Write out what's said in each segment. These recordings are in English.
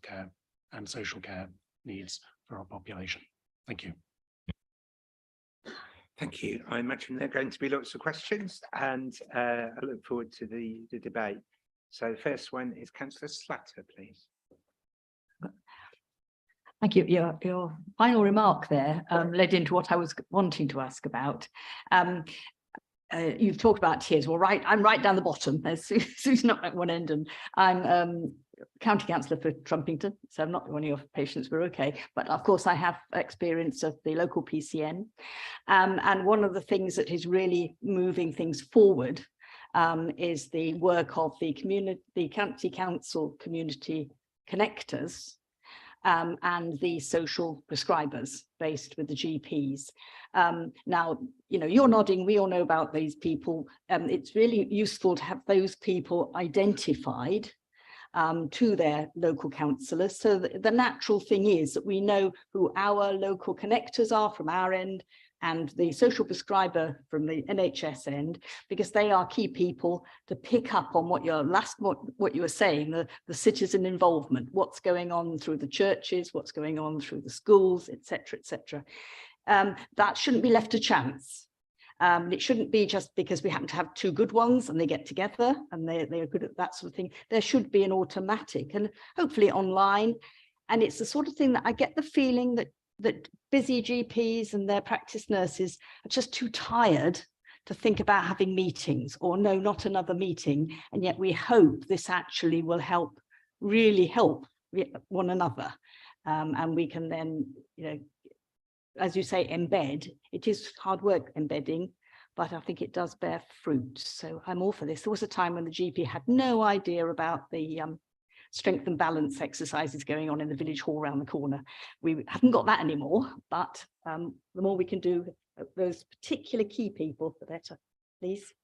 care and social care needs for our population. Thank you. Thank you. I imagine there are going to be lots of questions, and I look forward to the debate. So the first one is Councillor Slatter, please. Thank you. Your final remark there led into what I was wanting to ask about. You've talked about tiers. Well, I'm right down the bottom. Sue's not at one end, and I'm county councillor for Trumpington, so I'm not one of your patients. We're okay, but of course I have experience of the local PCN, and one of the things that is really moving things forward is the work of the county council community connectors. And the social prescribers based with the GPs. Now, you know, you're nodding, we all know about these people. It's really useful to have those people identified to their local councillors. So the natural thing is that we know who our local connectors are from our end, and the social prescriber from the NHS end, because they are key people to pick up on what you were saying, the citizen involvement, what's going on through the churches, what's going on through the schools, etc., etc. That shouldn't be left to chance. It shouldn't be just because we happen to have two good ones and they get together and they're good at that sort of thing. There should be an automatic and hopefully online. And it's the sort of thing that I get the feeling that busy GPs and their practice nurses are just too tired to think about having meetings, or no, not another meeting. And yet we hope this actually will help, really help one another. And we can then, you know, as you say, embed. It is hard work embedding, but I think it does bear fruit. So I'm all for this. There was a time when the GP had no idea about the strength and balance exercises going on in the village hall around the corner. We haven't got that anymore, but the more we can do those particular key people, the better. Please.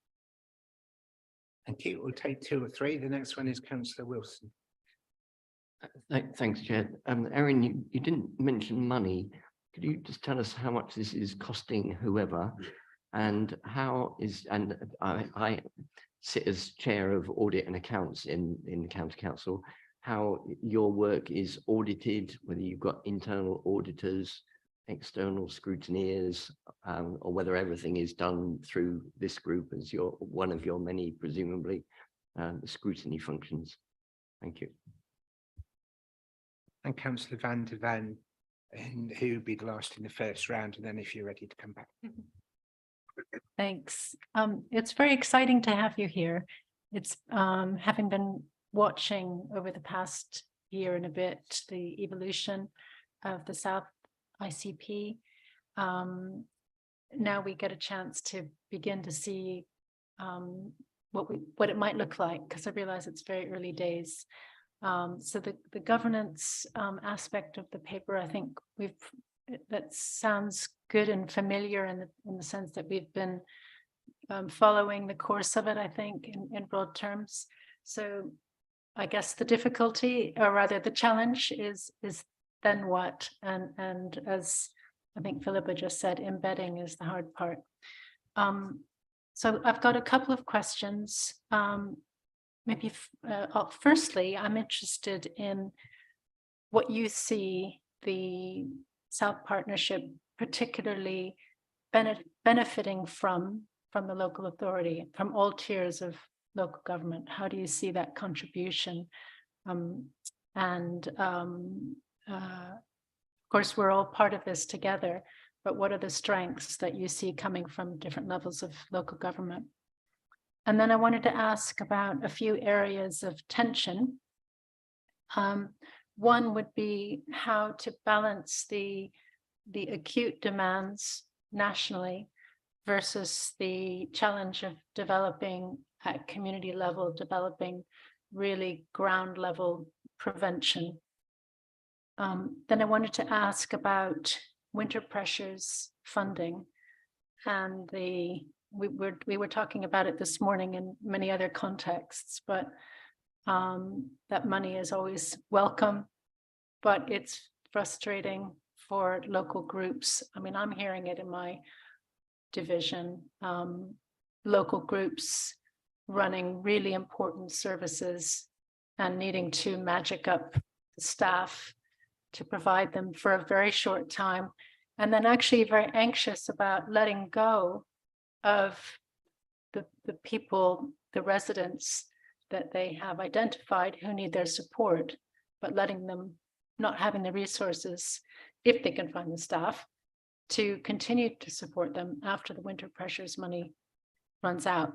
Thank you. We'll take two or three. The next one is Councillor Wilson. Thanks, Chair. Erin, you didn't mention money. Could you just tell us how much this is costing whoever, and how is, and I sit as chair of audit and accounts in the county council, how your work is audited, whether you've got internal auditors, external scrutineers, or whether everything is done through this group as one of your many, presumably, scrutiny functions. Thank you. And Councillor Van der Ven, who would be the last in the first round, and then if you're ready to come back. Thanks. It's very exciting to have you here. It's having been watching over the past year and a bit the evolution of the South ICP. Now we get a chance to begin to see what it might look like, because I realize it's very early days. So the governance aspect of the paper, I think that sounds good and familiar in the sense that we've been following the course of it, I think, in broad terms. So I guess the difficulty, or rather the challenge, is then what? And as I think Philippa just said, embedding is the hard part. So I've got a couple of questions. Maybe firstly, I'm interested in what you see the South Partnership particularly benefiting from the local authority, from all tiers of local government. How do you see that contribution? Of course, we're all part of this together, but what are the strengths that you see coming from different levels of local government? And then I wanted to ask about a few areas of tension. One would be how to balance the acute demands nationally versus the challenge of developing at community level, developing really ground level prevention. Then I wanted to ask about winter pressures funding, and we were talking about it this morning in many other contexts, but that money is always welcome, but it's frustrating for local groups. I mean, I'm hearing it in my division, local groups running really important services and needing to magic up the staff to provide them for a very short time, and then actually very anxious about letting go of the people, the residents that they have identified who need their support, but letting them, not having the resources, if they can find the staff, to continue to support them after the winter pressures money runs out.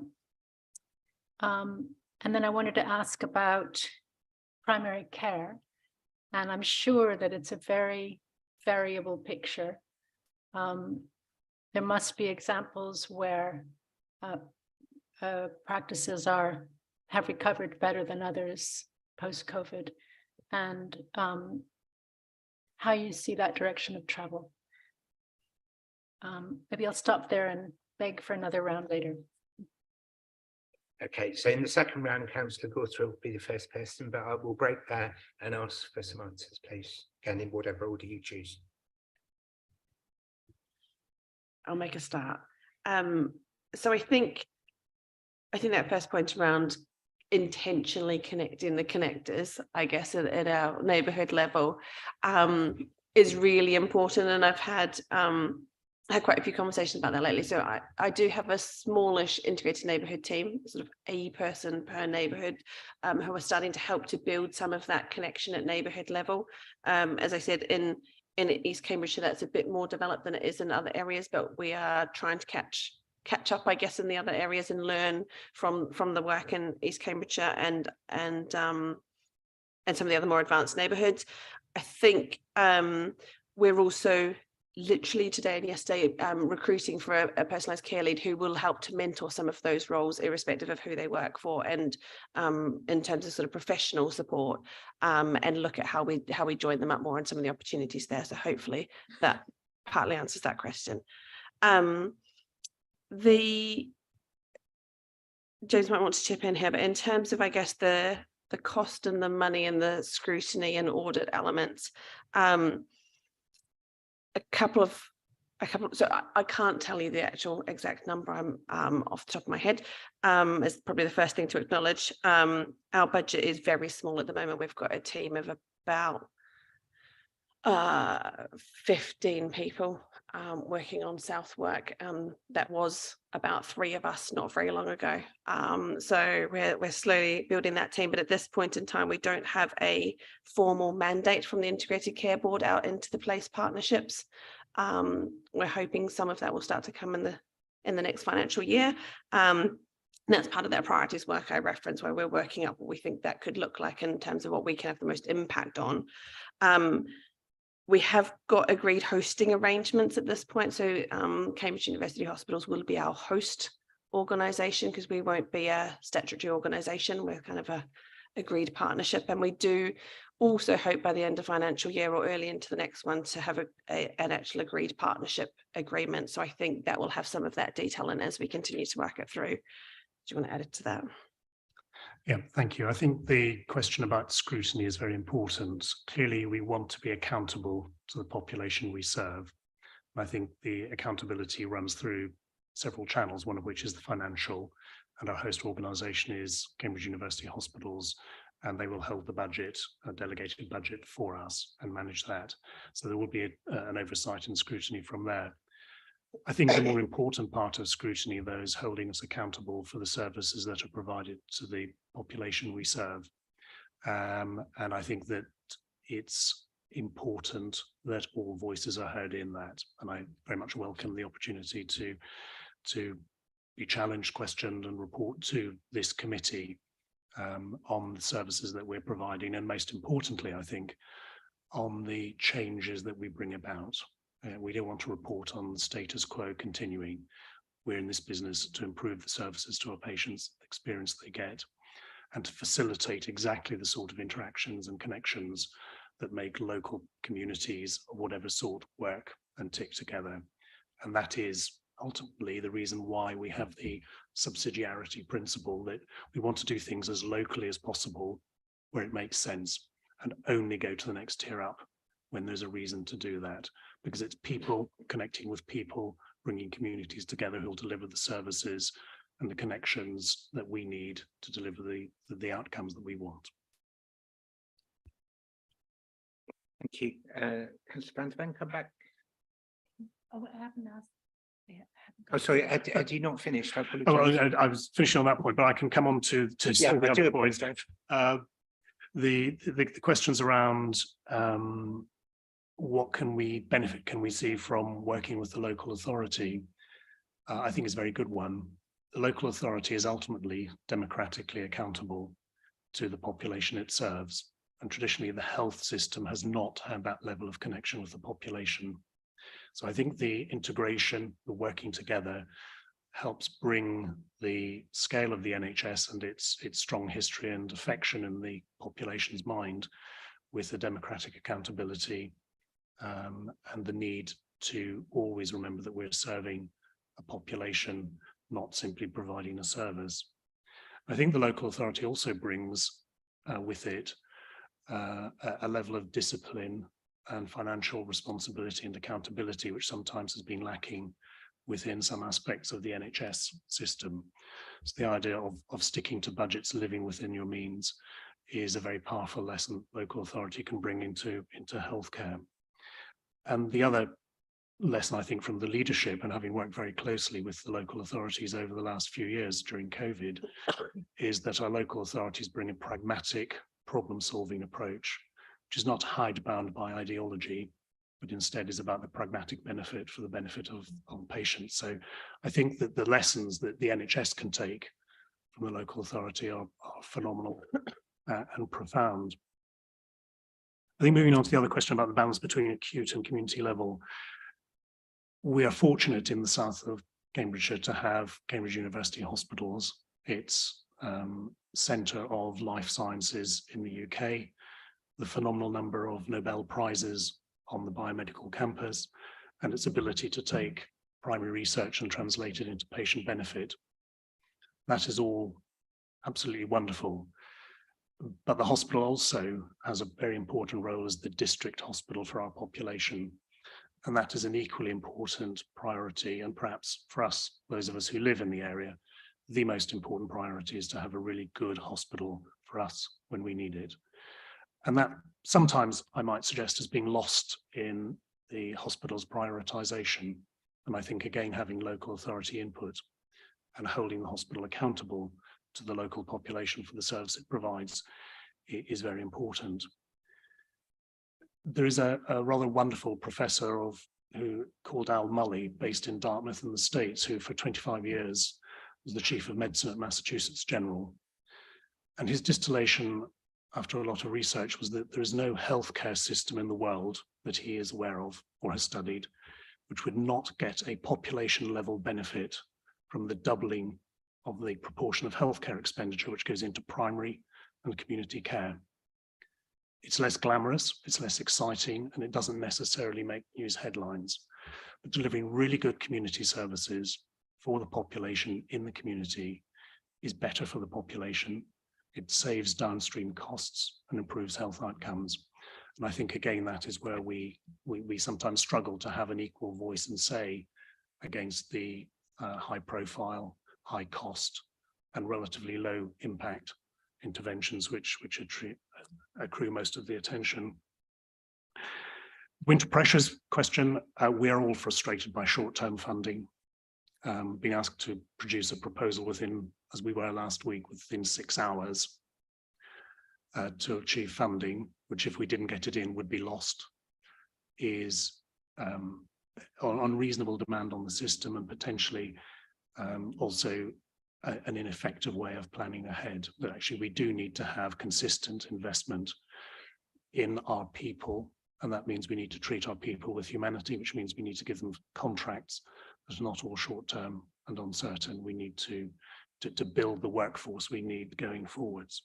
And then I wanted to ask about primary care, and I'm sure that it's a very variable picture. There must be examples where practices have recovered better than others post-COVID, and how you see that direction of travel. Maybe I'll stop there and beg for another round later. Okay, so in the second round, Councillor Gawthorpe will be the first person, but I will break there and ask for some answers, please. Again, in whatever order you choose. I'll make a start. So I think that first point around intentionally connecting the connectors, I guess, at our neighbourhood level, is really important. And I've had quite a few conversations about that lately. So I do have a smallish integrated neighbourhood team, sort of a person per neighbourhood, who are starting to help to build some of that connection at neighbourhood level. As I said, in East Cambridgeshire, that's a bit more developed than it is in other areas, but we are trying to catch up, I guess, in the other areas and learn from the work in East Cambridgeshire and some of the other more advanced neighbourhoods. I think we're also literally today and yesterday recruiting for a personalised care lead who will help to mentor some of those roles irrespective of who they work for, and in terms of sort of professional support, and look at how we join them up more and some of the opportunities there. So hopefully that partly answers that question. James might want to chip in here, but in terms of, I guess, the cost and the money and the scrutiny and audit elements, so I can't tell you the actual exact number. I'm off the top of my head. It's probably the first thing to acknowledge. Our budget is very small at the moment. We've got a team of about 15 people working on Southwark. That was about 3 of us not very long ago. So we're slowly building that team, but at this point in time, we don't have a formal mandate from the Integrated Care Board out into the place partnerships. We're hoping some of that will start to come in the next financial year. And that's part of their priorities work I referenced, where we're working up what we think that could look like in terms of what we can have the most impact on. We have got agreed hosting arrangements at this point. So Cambridge University Hospitals will be our host organisation, because we won't be a statutory organisation. We're kind of a agreed partnership. And we do also hope by the end of financial year or early into the next one to have an actual agreed partnership agreement. So I think that will have some of that detail in as we continue to work it through. Do you want to add it to that? Yeah, thank you. I think the question about scrutiny is very important. Clearly, we want to be accountable to the population we serve. I think the accountability runs through several channels, one of which is the financial, and our host organisation is Cambridge University Hospitals, and they will hold the budget, a delegated budget for us, and manage that. So there will be an oversight and scrutiny from there. I think the more important part of scrutiny, though, is holding us accountable for the services that are provided to the population we serve. And I think that it's important that all voices are heard in that. And I very much welcome the opportunity to be challenged, questioned, and report to this committee on the services that we're providing. And most importantly, I think, on the changes that we bring about. We don't want to report on the status quo continuing. We're in this business to improve the services to our patients, the experience they get, and to facilitate exactly the sort of interactions and connections that make local communities of whatever sort work and tick together. And that is ultimately the reason why we have the subsidiarity principle, that we want to do things as locally as possible where it makes sense, and only go to the next tier up when there's a reason to do that, because it's people connecting with people, bringing communities together who'll deliver the services and the connections that we need to deliver the outcomes that we want. Thank you. Councillor Brandon, come back. Oh, what happened now? Oh, sorry, had you not finished? I Oh, apologise. I was finishing on that point, but I can come on to Yeah, some of the I do other points. apologise. The questions around what can we see from working with the local authority, I think is a very good one. The local authority is ultimately democratically accountable to the population it serves. And traditionally, the health system has not had that level of connection with the population. So I think the integration, the working together, helps bring the scale of the NHS and its strong history and affection in the population's mind with the democratic accountability and the need to always remember that we're serving a population, not simply providing a service. I think the local authority also brings with it a level of discipline and financial responsibility and accountability, which sometimes has been lacking within some aspects of the NHS system. So the idea of sticking to budgets, living within your means, is a very powerful lesson local authority can bring into healthcare. And the other lesson, I think, from the leadership, and having worked very closely with the local authorities over the last few years during COVID, is that our local authorities bring a pragmatic problem-solving approach, which is not hidebound by ideology, but instead is about the pragmatic benefit for the benefit of patients. So I think that the lessons that the NHS can take from the local authority are phenomenal and profound. I think moving on to the other question about the balance between acute and community level, we are fortunate in the south of Cambridgeshire to have Cambridge University Hospitals. It's centre of life sciences in the UK, the phenomenal number of Nobel Prizes on the biomedical campus, and its ability to take primary research and translate it into patient benefit. That is all absolutely wonderful. But the hospital also has a very important role as the district hospital for our population. And that is an equally important priority. And perhaps for us, those of us who live in the area, the most important priority is to have a really good hospital for us when we need it. And that sometimes, I might suggest, is being lost in the hospital's prioritization. And I think, again, having local authority input and holding the hospital accountable to the local population for the service it provides is very important. There is a rather wonderful professor who called Al Mully, based in Dartmouth in the States, who for 25 years was the chief of medicine at Massachusetts General. And his distillation, after a lot of research, was that there is no healthcare system in the world that he is aware of or has studied, which would not get a population level benefit from the doubling of the proportion of healthcare expenditure which goes into primary and community care. It's less glamorous, it's less exciting, and it doesn't necessarily make news headlines. But delivering really good community services for the population in the community is better for the population. It saves downstream costs and improves health outcomes. And I think, again, that is where we sometimes struggle to have an equal voice and say against the high profile, high cost, and relatively low impact interventions which accrue most of the attention. Winter pressures question, we are all frustrated by short-term funding. Being asked to produce a proposal within, as we were last week, within 6 hours to achieve funding, which if we didn't get it in would be lost, is unreasonable demand on the system and potentially also an ineffective way of planning ahead. But actually we do need to have consistent investment in our people, and that means we need to treat our people with humanity, which means we need to give them contracts that are not all short-term and uncertain. We need to build the workforce we need going forwards.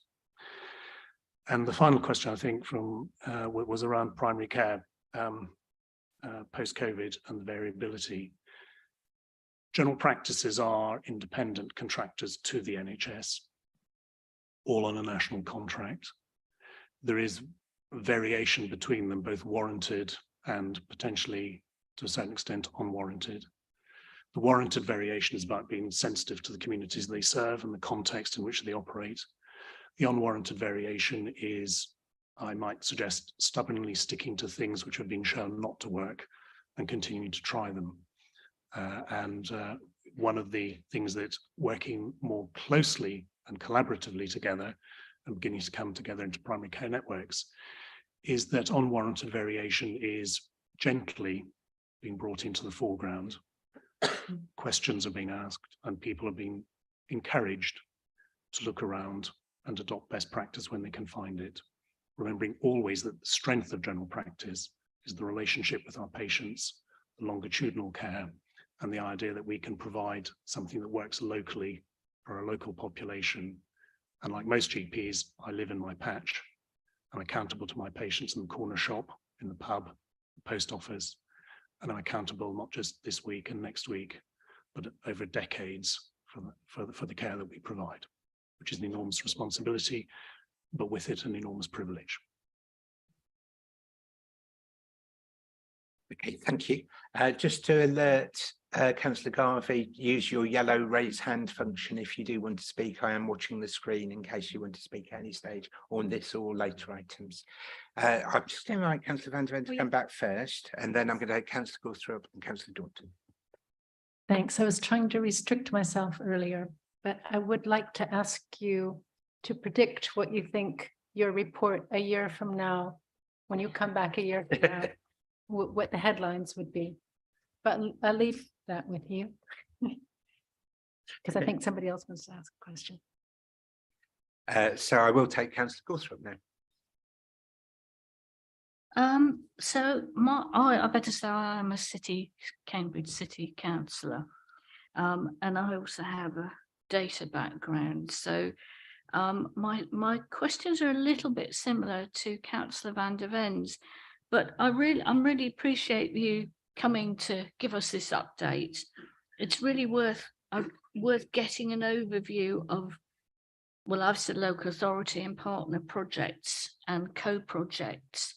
And the final question, I think, from was around primary care post-COVID and the variability. General practices are independent contractors to the NHS, all on a national contract. There is variation between them, both warranted and potentially, to a certain extent, unwarranted. The warranted variation is about being sensitive to the communities they serve and the context in which they operate. The unwarranted variation is I might suggest stubbornly sticking to things which have been shown not to work and continuing to try them. One of the things that working more closely and collaboratively together and beginning to come together into primary care networks is that unwarranted variation is gently being brought into the foreground. Questions are being asked and people are being encouraged to look around and adopt best practice when they can find it. Remembering always that the strength of general practice is the relationship with our patients, the longitudinal care, and the idea that we can provide something that works locally for a local population. And like most GPs, I live in my patch. I'm accountable to my patients in the corner shop, in the pub, the post office, and I'm accountable not just this week and next week, but over decades for the care that we provide, which is an enormous responsibility, but with it an enormous privilege. Okay, thank you. Just to alert Councillor Garvey, use your yellow raise hand function if you do want to speak. I am watching the screen in case you want to speak at any stage on this or later items. I'm just going to invite Councillor Van der Ven to come back first, and then I'm going to have Councillor Gawthorpe and Councillor Daunton. Thanks. I was trying to restrict myself earlier, but I would like to ask you to predict what you think your report a year from now, when you come back a year from now, what the headlines would be. But I'll leave that with you. Because I think somebody else wants to ask a question. So I will take Councillor Gawthorpe now. I better say I'm a Cambridge City councillor, and I also have a data background. So my questions are a little bit similar to Councillor Van der Ven's, but I really appreciate you coming to give us this update. It's really worth getting an overview of, well, I've said local authority and partner projects and co-projects.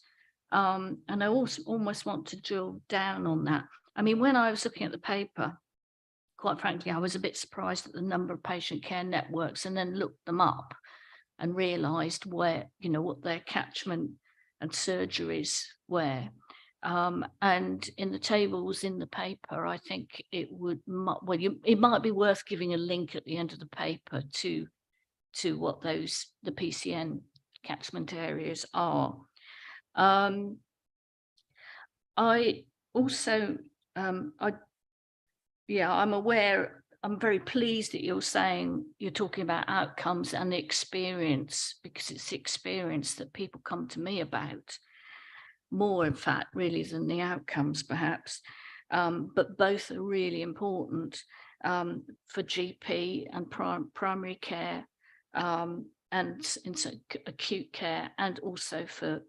And I also almost want to drill down on that. I mean, when I was looking at the paper, quite frankly, I was a bit surprised at the number of patient care networks, and then looked them up and realised where, what their catchment and surgeries were. And in the tables in the paper, I think it might be worth giving a link at the end of the paper to what the PCN catchment areas are. I also, I'm aware, I'm very pleased that you're talking about outcomes and the experience, because it's the experience that people come to me about more, in fact, really, than the outcomes perhaps. But both are really important for GP and primary care, and in acute care, and also for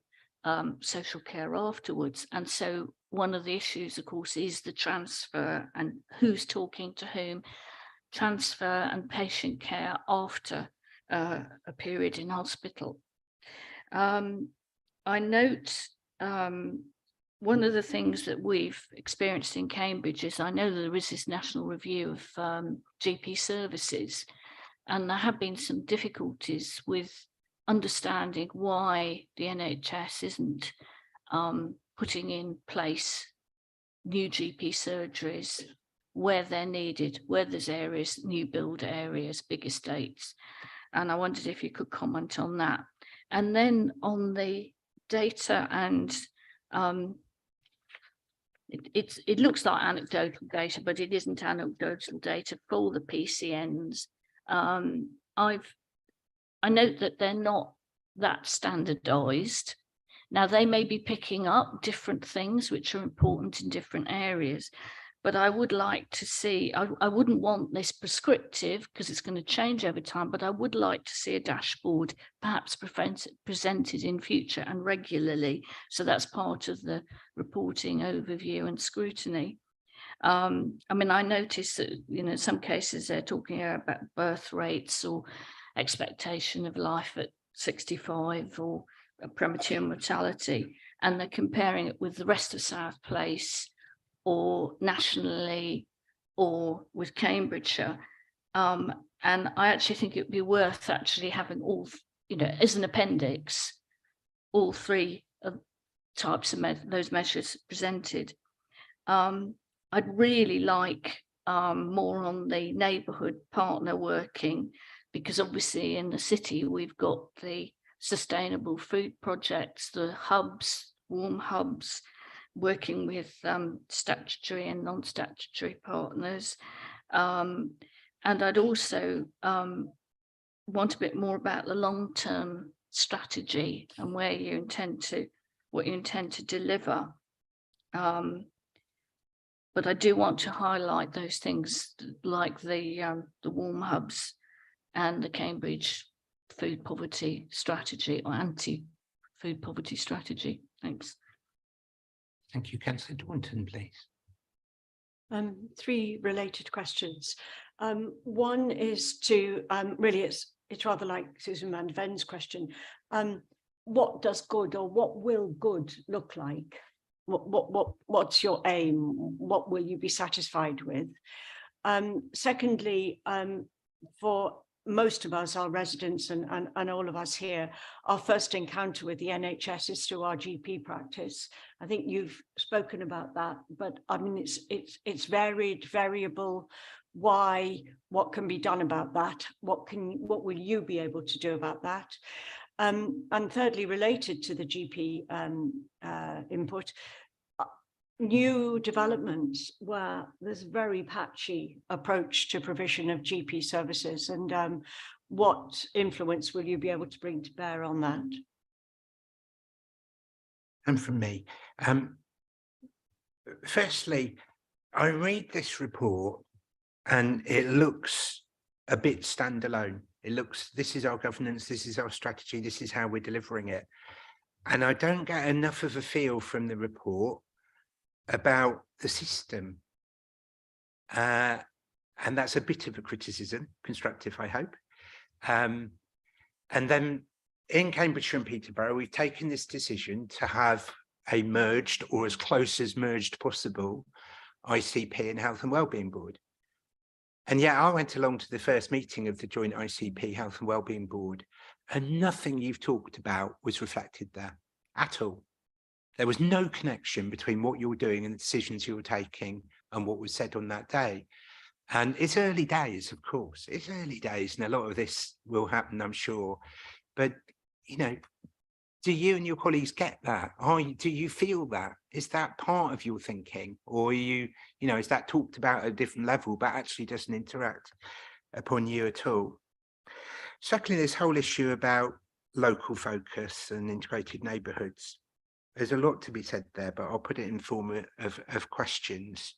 social care afterwards. And so one of the issues, of course, is the transfer and who's talking to whom, transfer and patient care after a period in hospital. I note one of the things that we've experienced in Cambridge is, I know that there is this national review of GP services, and there have been some difficulties with understanding why the NHS isn't putting in place new GP surgeries where they're needed, where there's areas, new build areas, big estates. And I wondered if you could comment on that. And then on the data, and it looks like anecdotal data, but it isn't anecdotal data for the PCNs. I note that they're not that standardized. Now, they may be picking up different things which are important in different areas, but I would like to see, I wouldn't want this prescriptive because it's going to change over time, but I would like to see a dashboard perhaps presented in future and regularly. So that's part of the reporting overview and scrutiny. I mean, I noticed that, in some cases they're talking about birth rates or expectation of life at 65 or a premature mortality, and they're comparing it with the rest of South Place or nationally or with Cambridgeshire. And I actually think it would be worth actually having all, as an appendix, all three of types of those measures presented. I'd really like more on the neighbourhood partner working, because obviously in the city we've got the sustainable food projects, the hubs, warm hubs, working with statutory and non-statutory partners. And I'd also want a bit more about the long-term strategy and what you intend to deliver. But I do want to highlight those things like the warm hubs and the Cambridge food poverty strategy, or anti-food poverty strategy. Thanks. Thank you. Councillor Daunton, please. Three related questions. One is to really, it's rather like Susan van Ven's question. What does good, or what will good look like? What's your aim? What will you be satisfied with? Secondly, for most of us, our residents and all of us here, our first encounter with the NHS is through our GP practice. I think you've spoken about that, but I mean, it's varied, variable. Why? What can be done about that? What will you be able to do about that? And thirdly, related to the GP input, new developments where there's a very patchy approach to provision of GP services, and what influence will you be able to bring to bear on that? And from me, firstly, I read this report and it looks a bit standalone. It looks, this is our governance, this is our strategy, this is how we're delivering it. And I don't get enough of a feel from the report about the system. And that's a bit of a criticism, constructive, I hope. And then in Cambridgeshire and Peterborough, we've taken this decision to have a merged, or as close as merged possible, ICP and Health and Wellbeing Board. And yet I went along to the first meeting of the joint ICP Health and Wellbeing Board, and nothing you've talked about was reflected there at all. There was no connection between what you're doing and the decisions you were taking and what was said on that day. And it's early days, of course. It's early days, and a lot of this will happen, I'm sure. But, you know, do you and your colleagues get that? Do you feel that? Is that part of your thinking? Or are you know, is that talked about at a different level, but actually doesn't interact upon you at all? Secondly, this whole issue about local focus and integrated neighbourhoods. There's a lot to be said there, but I'll put it in form of questions.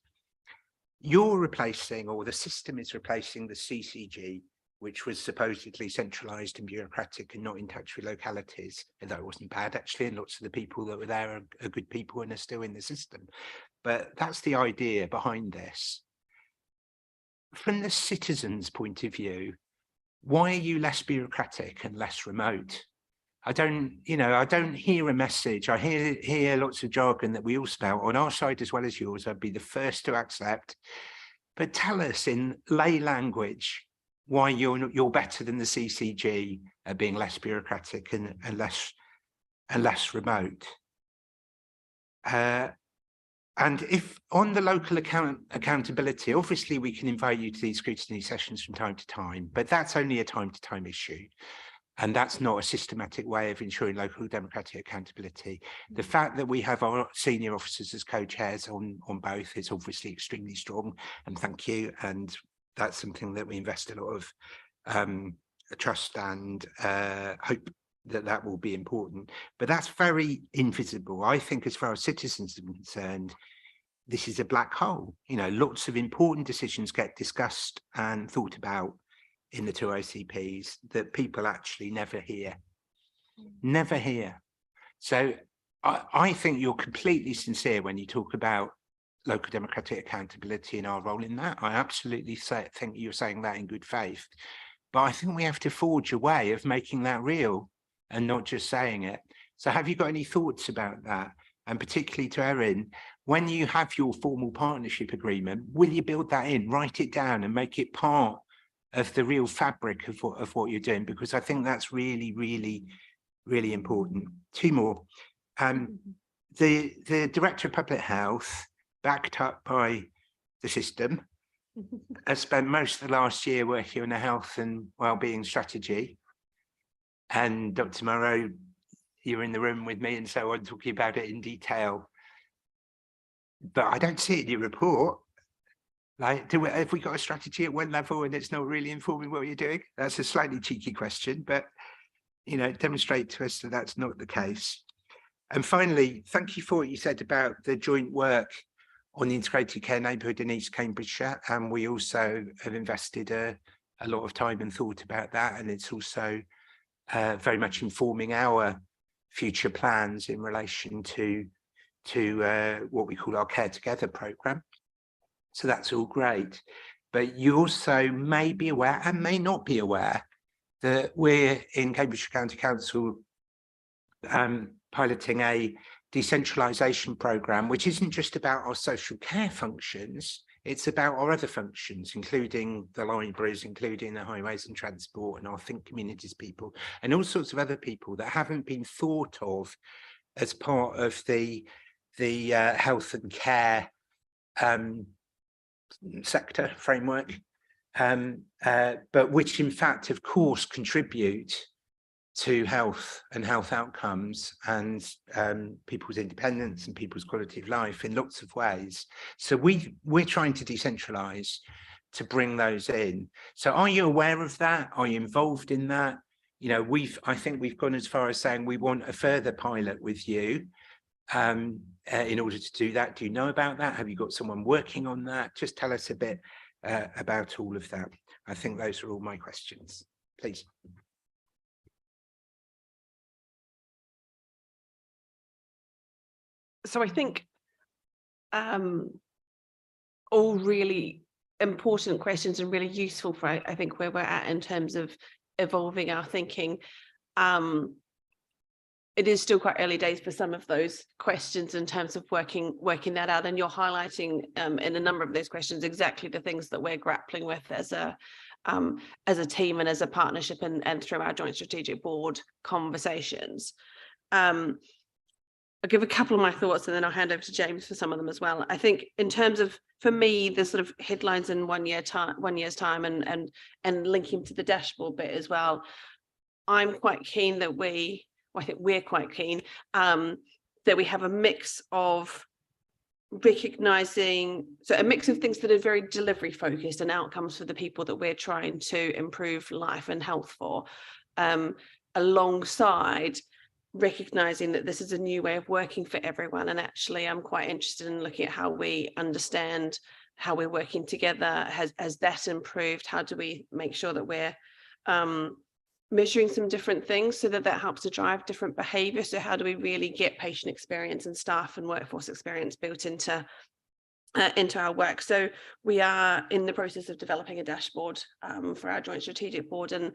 You're replacing, or the system is replacing, the CCG, which was supposedly centralised and bureaucratic and not in touch with localities, although it wasn't bad actually, and lots of the people that were there are good people and are still in the system. But that's the idea behind this. From the citizens' point of view, why are you less bureaucratic and less remote? I don't hear a message. I hear lots of jargon that we all spout on our side as well as yours. I'd be the first to accept. But tell us in lay language why you're better than the CCG at being less bureaucratic and less remote. And if on the local accountability, obviously we can invite you to these scrutiny sessions from time to time, but that's only a time-to-time issue. And that's not a systematic way of ensuring local democratic accountability. The fact that we have our senior officers as co-chairs on both is obviously extremely strong, and thank you. And that's something that we invest a lot of trust and hope that will be important. But that's very invisible. I think as far as citizens are concerned, this is a black hole. You know, lots of important decisions get discussed and thought about in the two ICPs that people actually never hear. So I think you're completely sincere when you talk about local democratic accountability and our role in that. I absolutely think you're saying that in good faith. But I think we have to forge a way of making that real and not just saying it. So have you got any thoughts about that? And particularly to Erin, when you have your formal partnership agreement, will you build that in, write it down and make it part of the real fabric of what you're doing? Because I think that's really, really really important. Two more. The Director of Public Health, backed up by the system, has spent most of the last year working on a health and wellbeing strategy. And Dr. Morrow, you're in the room with me and so on, talking about it in detail. But I don't see it in your report. Like, have we got a strategy at one level and it's not really informing what you're doing? That's a slightly cheeky question, but you know, demonstrate to us that that's not the case. And finally, thank you for what you said about the joint work on the integrated care neighbourhood in East Cambridgeshire. And we also have invested a lot of time and thought about that. And it's also very much informing our future plans in relation to what we call our Care Together programme. So that's all great. But you also may be aware and may not be aware that we're in Cambridgeshire County Council piloting a decentralisation programme, which isn't just about our social care functions, it's about our other functions, including the libraries, including the highways and transport and our Think Communities people, and all sorts of other people that haven't been thought of as part of the health and care sector framework, but which in fact, of course, contribute to health and health outcomes and people's independence and people's quality of life in lots of ways. So we're trying to decentralise to bring those in. So are you aware of that? Are you involved in that? You know, I think we've gone as far as saying we want a further pilot with you in order to do that. Do you know about that? Have you got someone working on that? Just tell us a bit about all of that. I think those are all my questions, please. So I think all really important questions and really useful for, I think, where we're at in terms of evolving our thinking. It is still quite early days for some of those questions in terms of working that out, and you're highlighting in a number of those questions exactly the things that we're grappling with as a team and as a partnership and through our joint strategic board conversations. I'll give a couple of my thoughts and then I'll hand over to James for some of them as well. I think in terms of, for me, the sort of headlines in 1 year's time and linking to the dashboard bit as well, I'm quite keen that I think we're quite keen that we have a mix of recognizing, so a mix of things that are very delivery focused and outcomes for the people that we're trying to improve life and health for, alongside recognizing that this is a new way of working for everyone. And actually, I'm quite interested in looking at how we understand how we're working together. Has that improved? How do we make sure that we're measuring some different things so that helps to drive different behavior? So how do we really get patient experience and staff and workforce experience built into our work? So we are in the process of developing a dashboard for our joint strategic board, and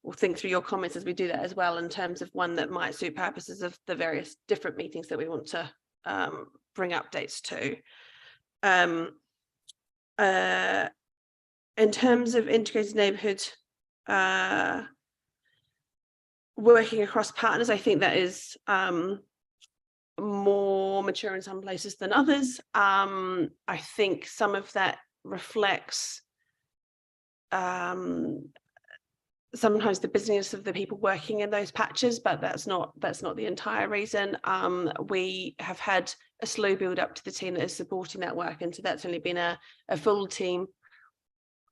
we'll think through your comments as we do that as well, in terms of one that might suit purposes of the various different meetings that we want to bring updates to. In terms of integrated neighbourhood, working across partners, I think that is more mature in some places than others. I think some of that reflects sometimes the busyness of the people working in those patches, but that's not the entire reason. We have had a slow build up to the team that is supporting that work, and so that's only been a full team.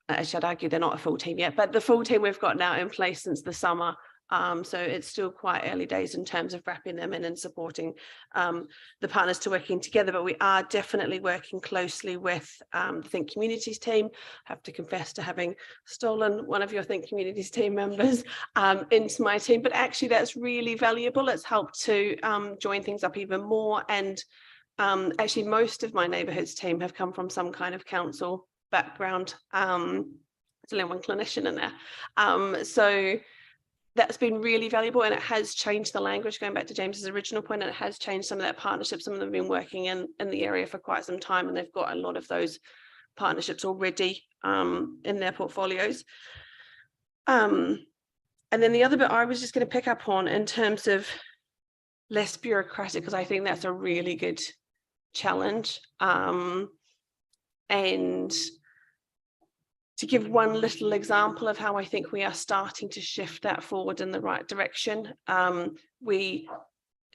Actually, I'd argue they're not a full team yet, but the full team we've got now in place since the summer. So it's still quite early days in terms of wrapping them in and supporting the partners to working together, but we are definitely working closely with the Think Communities team. I have to confess to having stolen one of your Think Communities team members into my team, but actually that's really valuable. It's helped to join things up even more, and actually most of my neighbourhoods team have come from some kind of council background. There's only one clinician in there. So that's been really valuable, and it has changed the language, going back to James's original point, and it has changed some of that partnership. Some of them have been working in the area for quite some time, and they've got a lot of those partnerships already in their portfolios. And then the other bit I was just going to pick up on in terms of less bureaucratic, because I think that's a really good challenge. And to give one little example of how I think we are starting to shift that forward in the right direction. We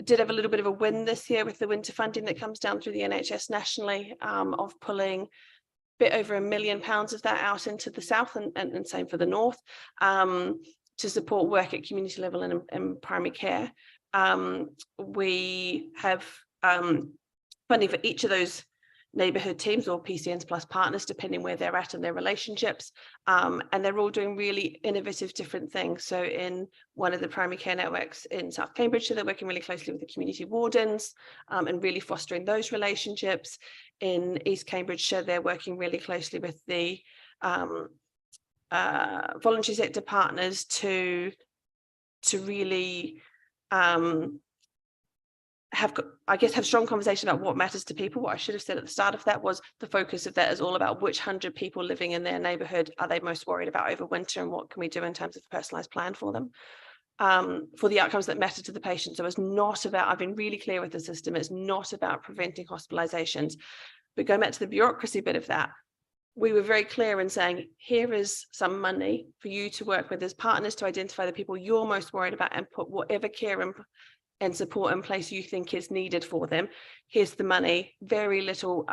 did have a little bit of a win this year with the winter funding that comes down through the NHS nationally, of pulling a bit over £1 million of that out into the south and same for the north, to support work at community level and in primary care. We have funding for each of those neighbourhood teams or PCNs plus partners, depending where they're at in their relationships. And they're all doing really innovative different things. So in one of the primary care networks in South Cambridgeshire, they're working really closely with the community wardens and really fostering those relationships. In East Cambridgeshire, they're working really closely with the voluntary sector partners to really have strong conversation about what matters to people. What I should have said at the start of that was the focus of that is all about which 100 people living in their neighbourhood are they most worried about over winter, and what can we do in terms of a personalised plan for them, for the outcomes that matter to the patient. So it's not about, I've been really clear with the system, it's not about preventing hospitalizations. But going back to the bureaucracy bit of that, we were very clear in saying, here is some money for you to work with as partners to identify the people you're most worried about and put whatever care and support in place you think is needed for them. Here's the money. Very little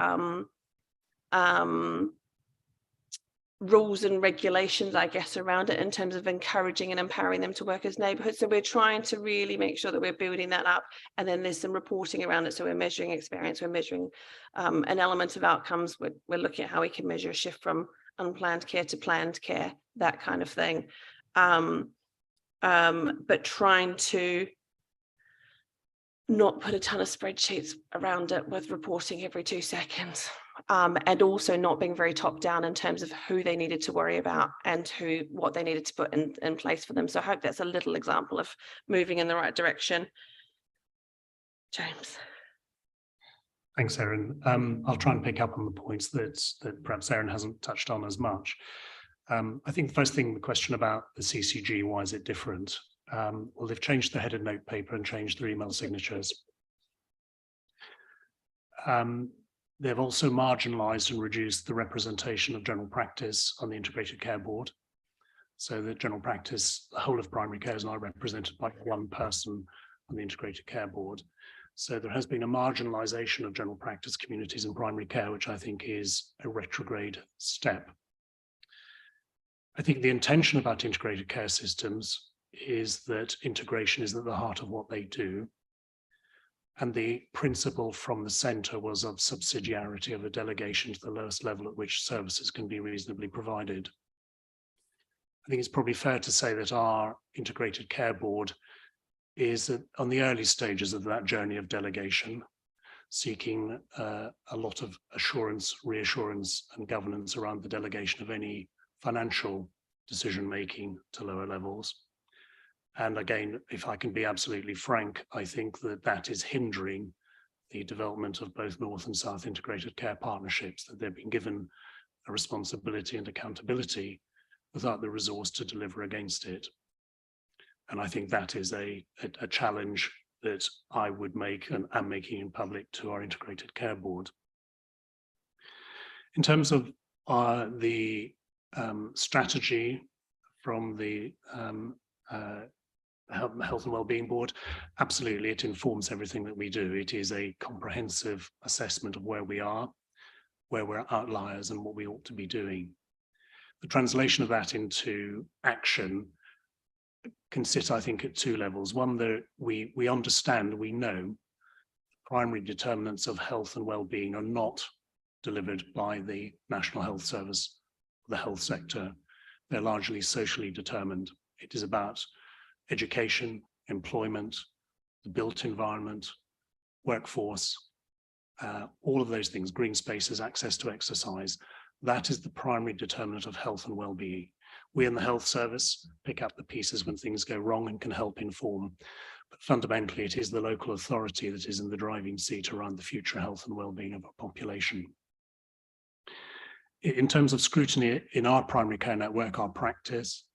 rules and regulations, I guess, around it in terms of encouraging and empowering them to work as neighbourhoods. So we're trying to really make sure that we're building that up. And then there's some reporting around it. So we're measuring experience, we're measuring an element of outcomes. We're looking at how we can measure a shift from unplanned care to planned care, that kind of thing. But trying to not put a ton of spreadsheets around it with reporting every 2 seconds, and also not being very top down in terms of who they needed to worry about and what they needed to put in place for them. So I hope that's a little example of moving in the right direction. James. Thanks, Erin. I'll try and pick up on the points that perhaps Erin hasn't touched on as much. I think the first thing, the question about the CCG, why is it different? Well, they've changed the headed note paper and changed their email signatures. They've also marginalised and reduced the representation of general practice on the Integrated Care Board. So the general practice, the whole of primary care is now represented by one person on the Integrated Care Board. So there has been a marginalisation of general practice communities in primary care, which I think is a retrograde step. I think the intention about integrated care systems is that integration is at the heart of what they do. And the principle from the centre was of subsidiarity, of a delegation to the lowest level at which services can be reasonably provided. I think it's probably fair to say that our Integrated Care Board is on the early stages of that journey of delegation, seeking a lot of assurance, reassurance and governance around the delegation of any financial decision-making to lower levels. And again, if I can be absolutely frank, I think that that is hindering the development of both North and South integrated care partnerships, that they've been given a responsibility and accountability without the resource to deliver against it. And I think that is a challenge that I would make and am making in public to our Integrated Care Board. In terms of the strategy from the Health and Wellbeing Board, absolutely, it informs everything that we do. It is a comprehensive assessment of where we are, where we're outliers and what we ought to be doing. The translation of that into action can sit, I think, at two levels. One, that we understand, we know primary determinants of health and well-being are not delivered by the National Health Service, the health sector. They're largely socially determined. It is about education, employment, the built environment, workforce, all of those things, green spaces, access to exercise. That is the primary determinant of health and well-being. We in the health service pick up the pieces when things go wrong and can help inform. But fundamentally, it is the local authority that is in the driving seat around the future health and well-being of our population. In terms of scrutiny in our primary care network, our practice,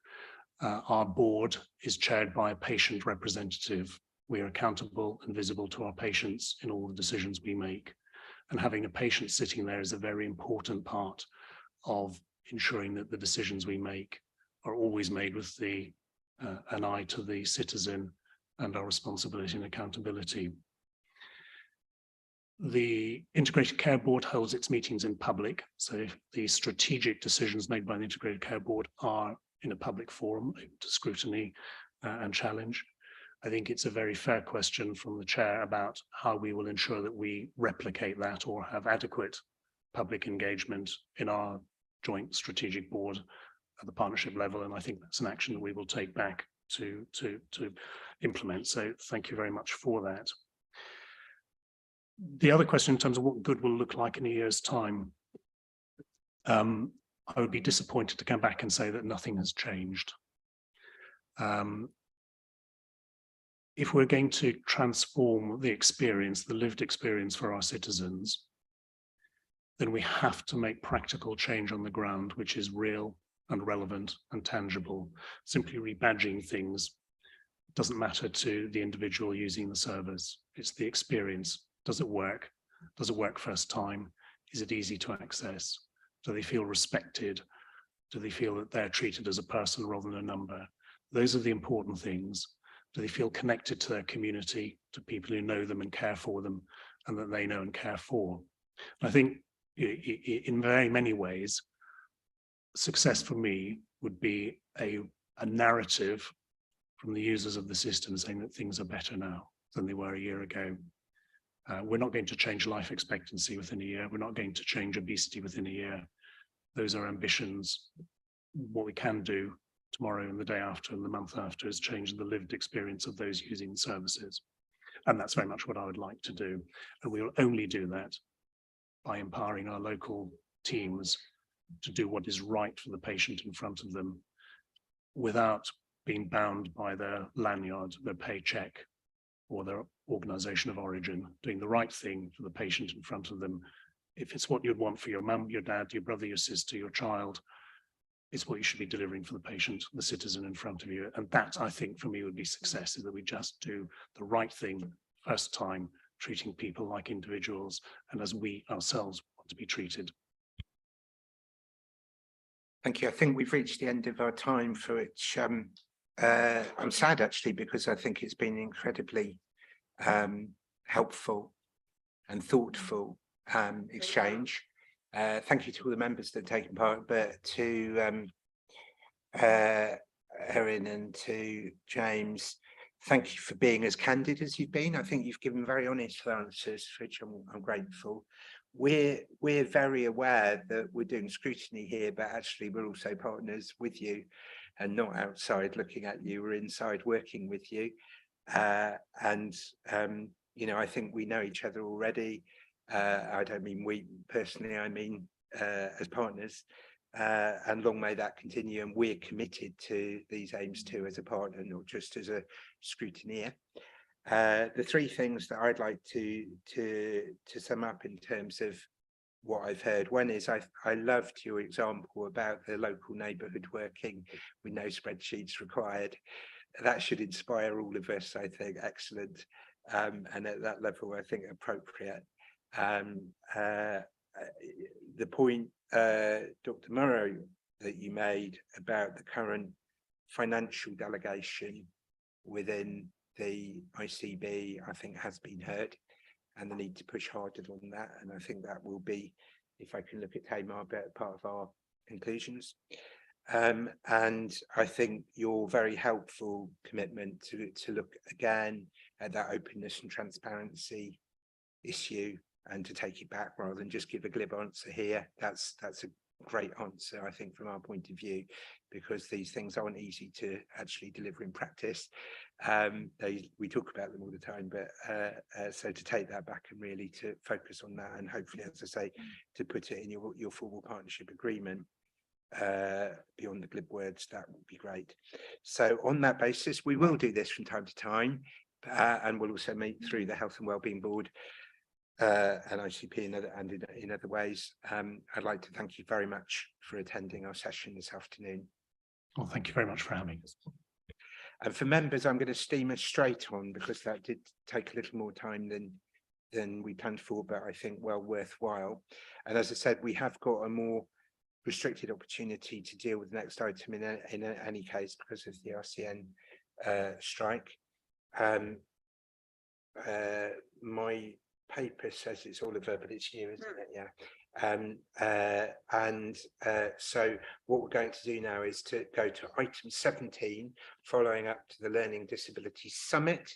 Our board is chaired by a patient representative. We are accountable and visible to our patients in all the decisions we make. And having a patient sitting there is a very important part of ensuring that the decisions we make are always made with an eye to the citizen and our responsibility and accountability. The Integrated Care Board holds its meetings in public, so the strategic decisions made by the Integrated Care Board are in a public forum, open to scrutiny and challenge. I think it's a very fair question from the chair about how we will ensure that we replicate that or have adequate public engagement in our joint strategic board at the partnership level. And I think that's an action that we will take back to implement. So thank you very much for that. The other question in terms of what good will look like in a year's time, I would be disappointed to come back and say that nothing has changed. If we're going to transform the experience, the lived experience for our citizens, then we have to make practical change on the ground, which is real and relevant and tangible. Simply rebadging things doesn't matter to the individual using the service. It's the experience. Does it work? Does it work first time? Is it easy to access? Do they feel respected? Do they feel that they're treated as a person rather than a number? Those are the important things. Do they feel connected to their community, to people who know them and care for them, and that they know and care for? And I think in very many ways, success for me would be a narrative from the users of the system saying that things are better now than they were a year ago. We're not going to change life expectancy within a year. We're not going to change obesity within a year. Those are ambitions. What we can do tomorrow and the day after and the month after is change the lived experience of those using the services. And that's very much what I would like to do. And we will only do that by empowering our local teams to do what is right for the patient in front of them without being bound by their lanyard, their paycheck, or their organization of origin, doing the right thing for the patient in front of them. If it's what you'd want for your mum, your dad, your brother, your sister, your child, it's what you should be delivering for the patient, the citizen in front of you. And that, I think, for me would be success, is that we just do the right thing first time, treating people like individuals and as we ourselves want to be treated. Thank you. I think we've reached the end of our time, for which I'm sad actually, because I think it's been incredibly helpful and thoughtful exchange. Thank you to all the members that have taken part, but to Erin and to James, thank you for being as candid as you've been. I think you've given very honest answers, for which I'm grateful. We're very aware that we're doing scrutiny here, but actually we're also partners with you and not outside looking at you. We're inside working with you. You know, I think we know each other already. I don't mean we personally, I mean as partners, and long may that continue. And we're committed to these aims too as a partner, not just as a scrutineer. The three things that I'd like to sum up in terms of what I've heard. One is I loved your example about the local neighbourhood working with no spreadsheets required. That should inspire all of us, I think. Excellent. And at that level, I think appropriate. The point, Dr. Murrow, that you made about the current financial delegation within the ICB, I think has been heard, and the need to push harder on that. And I think that will be, if I can look at Tamar, part of our conclusions. And I think your very helpful commitment to look again at that openness and transparency issue and to take it back rather than just give a glib answer here. That's a great answer, I think, from our point of view, because these things aren't easy to actually deliver in practice. We talk about them all the time, but so to take that back and really to focus on that, and hopefully, as I say, to put it in your formal partnership agreement beyond the glib words, that would be great. So on that basis, we will do this from time to time, and we'll also meet through the Health and Wellbeing Board and ICP in other ways. I'd like to thank you very much for attending our session this afternoon. Well, thank you very much for having us. And for members, I'm going to steam us straight on because that did take a little more time than we planned for, but I think well worthwhile. And as I said, we have got a more restricted opportunity to deal with the next item in any case because of the RCN strike. My paper says it's Oliver, but it's you, isn't it? Yeah. So what we're going to do now is to go to item 17, following up to the Learning Disabilities Summit.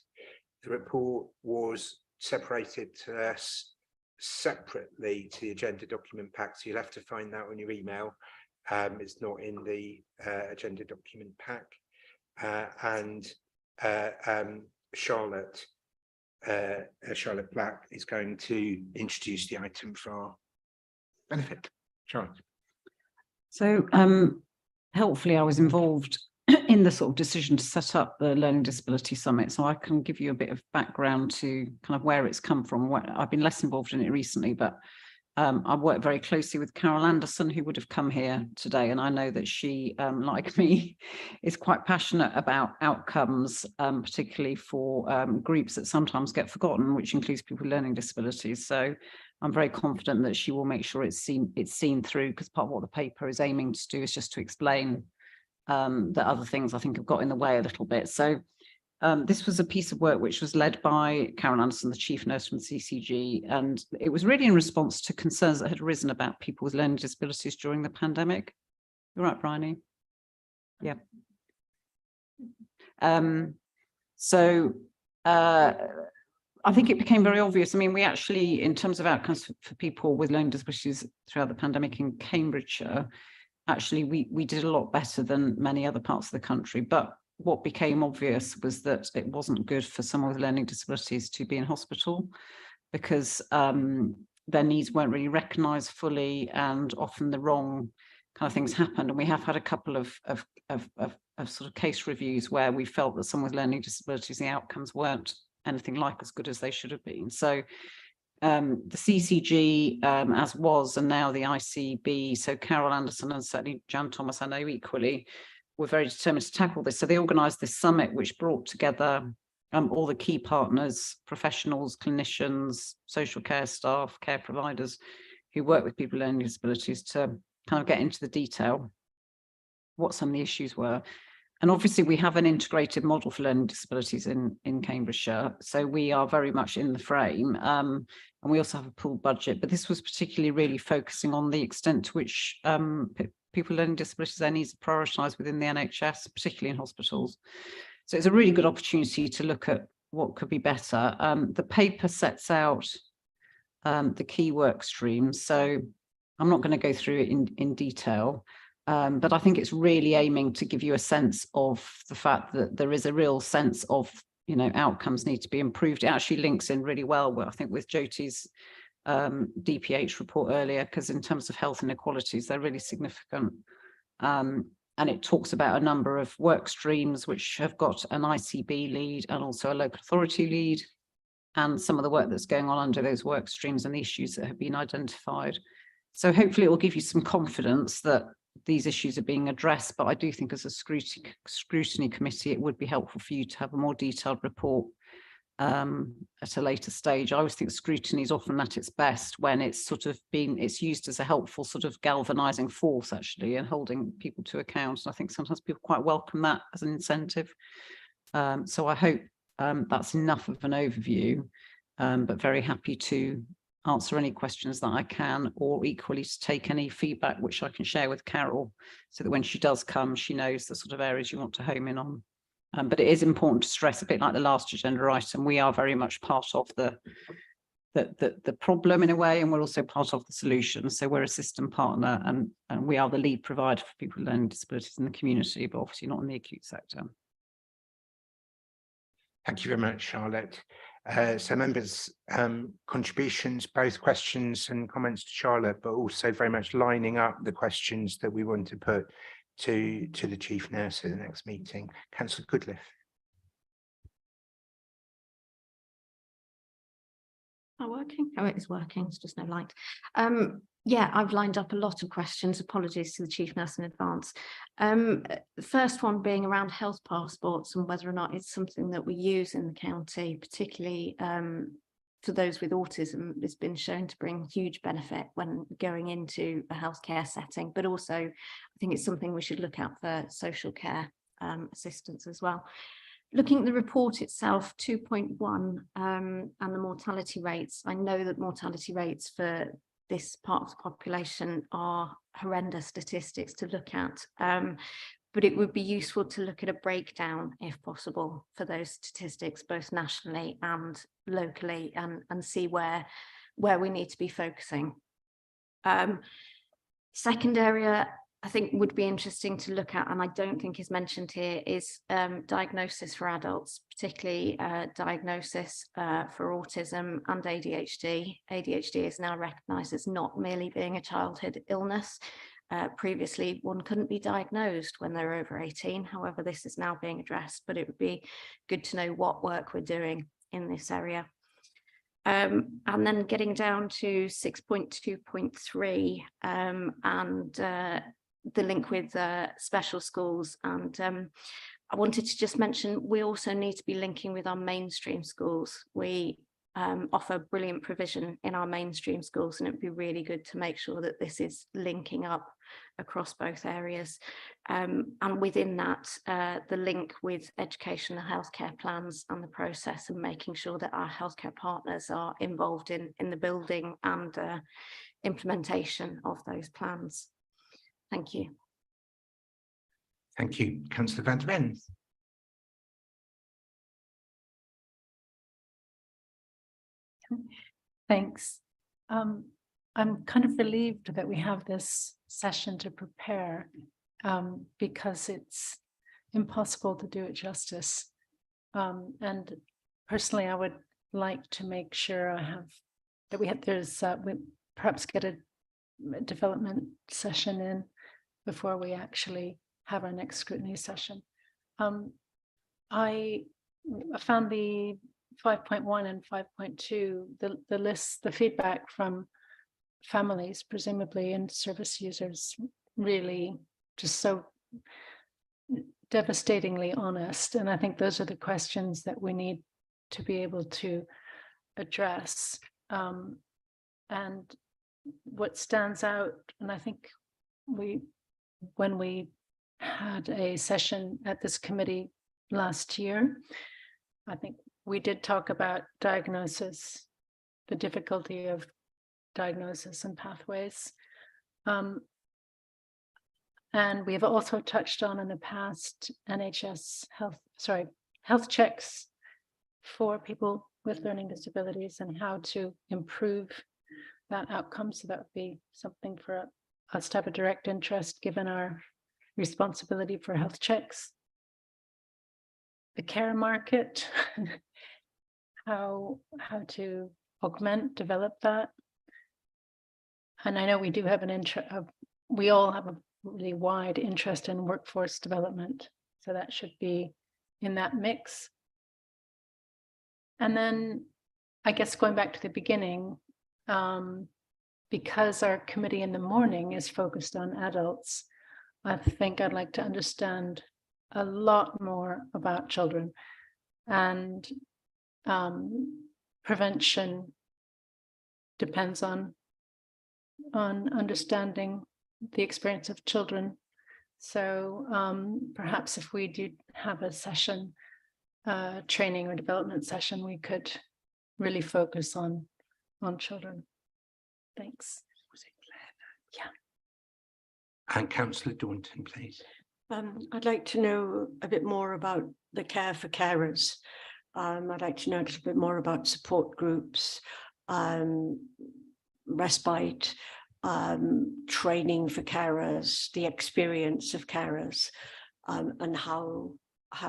The report was separated to us separately to the agenda document pack, so you'll have to find that on your email. It's not in the agenda document pack. Charlotte Black is going to introduce the item for our benefit. Charlotte. So helpfully I was involved in the sort of decision to set up the Learning Disability Summit, so I can give you a bit of background to kind of where it's come from. I've been less involved in it recently, but I've worked very closely with Carol Anderson, who would have come here today, and I know that she, like me, is quite passionate about outcomes, particularly for groups that sometimes get forgotten, which includes people with learning disabilities. So I'm very confident that she will make sure it's seen through, because part of what the paper is aiming to do is just to explain that other things I think have got in the way a little bit. So this was a piece of work which was led by Carol Anderson, the chief nurse from the CCG, and it was really in response to concerns that had arisen about people with learning disabilities during the pandemic. You're right, Bryony? Yeah. I think it became very obvious. I mean, we actually, in terms of outcomes for people with learning disabilities throughout the pandemic in Cambridgeshire, actually we did a lot better than many other parts of the country. But what became obvious was that it wasn't good for someone with learning disabilities to be in hospital, because their needs weren't really recognised fully, and often the wrong kind of things happened. And we have had a couple of sort of case reviews where we felt that someone with learning disabilities, the outcomes weren't anything like as good as they should have been. So the CCG, as was, and now the ICB, so Carol Anderson and certainly Jan Thomas, I know equally, were very determined to tackle this. So they organised this summit, which brought together all the key partners, professionals, clinicians, social care staff, care providers who work with people with learning disabilities, to kind of get into the detail what some of the issues were. And obviously we have an integrated model for learning disabilities in Cambridgeshire, so we are very much in the frame, and we also have a pooled budget, but this was particularly really focusing on the extent to which people with learning disabilities, their needs are prioritised within the NHS, particularly in hospitals. So it's a really good opportunity to look at what could be better. The paper sets out the key work streams, so I'm not going to go through it in detail. But I think it's really aiming to give you a sense of the fact that there is a real sense of, you know, outcomes need to be improved. It actually links in really well, I think, with Jyoti's DPH report earlier, because in terms of health inequalities, they're really significant. And it talks about a number of work streams which have got an ICB lead and also a local authority lead, and some of the work that's going on under those work streams and the issues that have been identified. So hopefully it will give you some confidence that these issues are being addressed, but I do think as a scrutiny committee, it would be helpful for you to have a more detailed report at a later stage. I always think scrutiny is often at its best when it's sort of it's used as a helpful sort of galvanizing force, actually, and holding people to account. And I think sometimes people quite welcome that as an incentive. So I hope that's enough of an overview, but very happy to answer any questions that I can, or equally to take any feedback which I can share with Carol, so that when she does come, she knows the sort of areas you want to home in on. But it is important to stress, a bit like the last agenda item, we are very much part of the problem in a way, and we're also part of the solution. So we're a system partner, and we are the lead provider for people with learning disabilities in the community, but obviously not in the acute sector. Thank you very much, Charlotte. So members, contributions, both questions and comments to Charlotte, but also very much lining up the questions that we want to put to the Chief Nurse at the next meeting. Councillor Goodliffe. Not working? Oh, it is working. It's just no light. Yeah, I've lined up a lot of questions. Apologies to the chief nurse in advance. The first one being around health passports and whether or not it's something that we use in the county, particularly for those with autism. It's been shown to bring huge benefit when going into a healthcare setting, but also I think it's something we should look at for social care assistance as well. Looking at the report itself, 2.1 and the mortality rates, I know that mortality rates for this part of the population are horrendous statistics to look at, but it would be useful to look at a breakdown, if possible, for those statistics, both nationally and locally, and see where we need to be focusing. Second area, I think would be interesting to look at, and I don't think is mentioned here, is diagnosis for adults, particularly diagnosis for autism and ADHD. ADHD is now recognised as not merely being a childhood illness. Previously, one couldn't be diagnosed when they're over 18. However, this is now being addressed, but it would be good to know what work we're doing in this area. And then getting down to 6.2.3 and the link with special schools. And I wanted to just mention, we also need to be linking with our mainstream schools. We offer brilliant provision in our mainstream schools, and it'd be really good to make sure that this is linking up across both areas. And within that, the link with education and healthcare plans and the process, and making sure that our healthcare partners are involved in the building and implementation of those plans. Thank you. Thank you. Councillor Van der Ven. Thanks. I'm kind of relieved that we have this session to prepare because it's impossible to do it justice. And personally, I would like to make sure I have that we perhaps get a development session in before we actually have our next scrutiny session. I found the 5.1 and 5.2, the list, the feedback from families, presumably and service users, really just so devastatingly honest. And I think those are the questions that we need to be able to address. And what stands out, and I think when we had a session at this committee last year, I think we did talk about diagnosis, the difficulty of diagnosis and pathways. And we have also touched on in the past NHS health checks for people with learning disabilities and how to improve that outcome. So that would be something for us to have a direct interest given our responsibility for health checks. The care market, how to augment, develop that. And I know we do have an interest, we all have a really wide interest in workforce development. So that should be in that mix. And then I guess going back to the beginning, because our committee in the morning is focused on adults, I think I'd like to understand a lot more about children, and prevention depends on understanding the experience of children. So perhaps if we do have a session, training or development session, we could really focus on children. Thanks. Was it Claire? Yeah. And Councillor Daunton, please. I'd like to know a bit more about the care for carers. I'd like to know a little bit more about support groups, respite, training for carers, the experience of carers, and how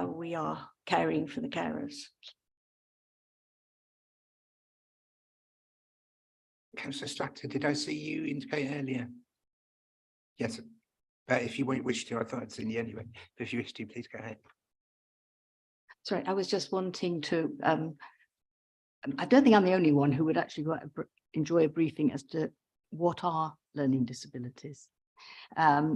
we are caring for the carers. Councillor Stratter, did I see you indicate earlier? Yes, but if you won't wish to, I thought I'd seen you anyway. But if you wish to, please go ahead. Sorry, I was just wanting to I don't think I'm the only one who would actually enjoy a briefing as to what are learning disabilities.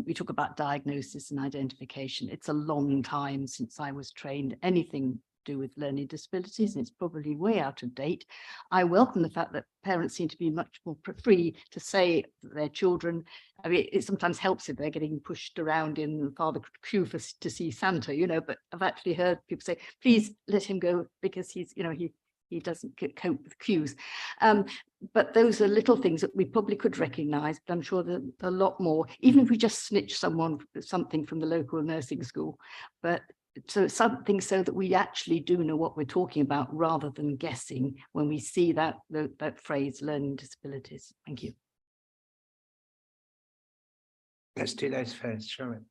We talk about diagnosis and identification. It's a long time since I was trained anything to do with learning disabilities, and it's probably way out of date. I welcome the fact that parents seem to be much more free to say that their children, I mean, it sometimes helps if they're getting pushed around in Father queue to see Santa, you know, but I've actually heard people say, please let him go because he's, you know, he doesn't cope with queues. But those are little things that we probably could recognise, but I'm sure that a lot more, even if we just snitch something from the local nursing school, but so something so that we actually do know what we're talking about rather than guessing when we see that phrase learning disabilities. Thank you. Let's do those first, Sharon.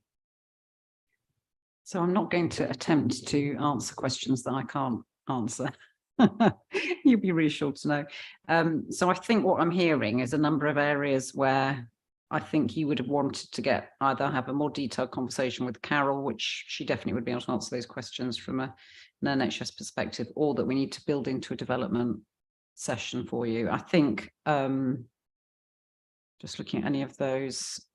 So I'm not going to attempt to answer questions that I can't answer. You'll be reassured to know. So I think what I'm hearing is a number of areas where I think you would have wanted to either have a more detailed conversation with Carol, which she definitely would be able to answer those questions from an NHS perspective, or that we need to build into a development session for you. I think just looking at any of those,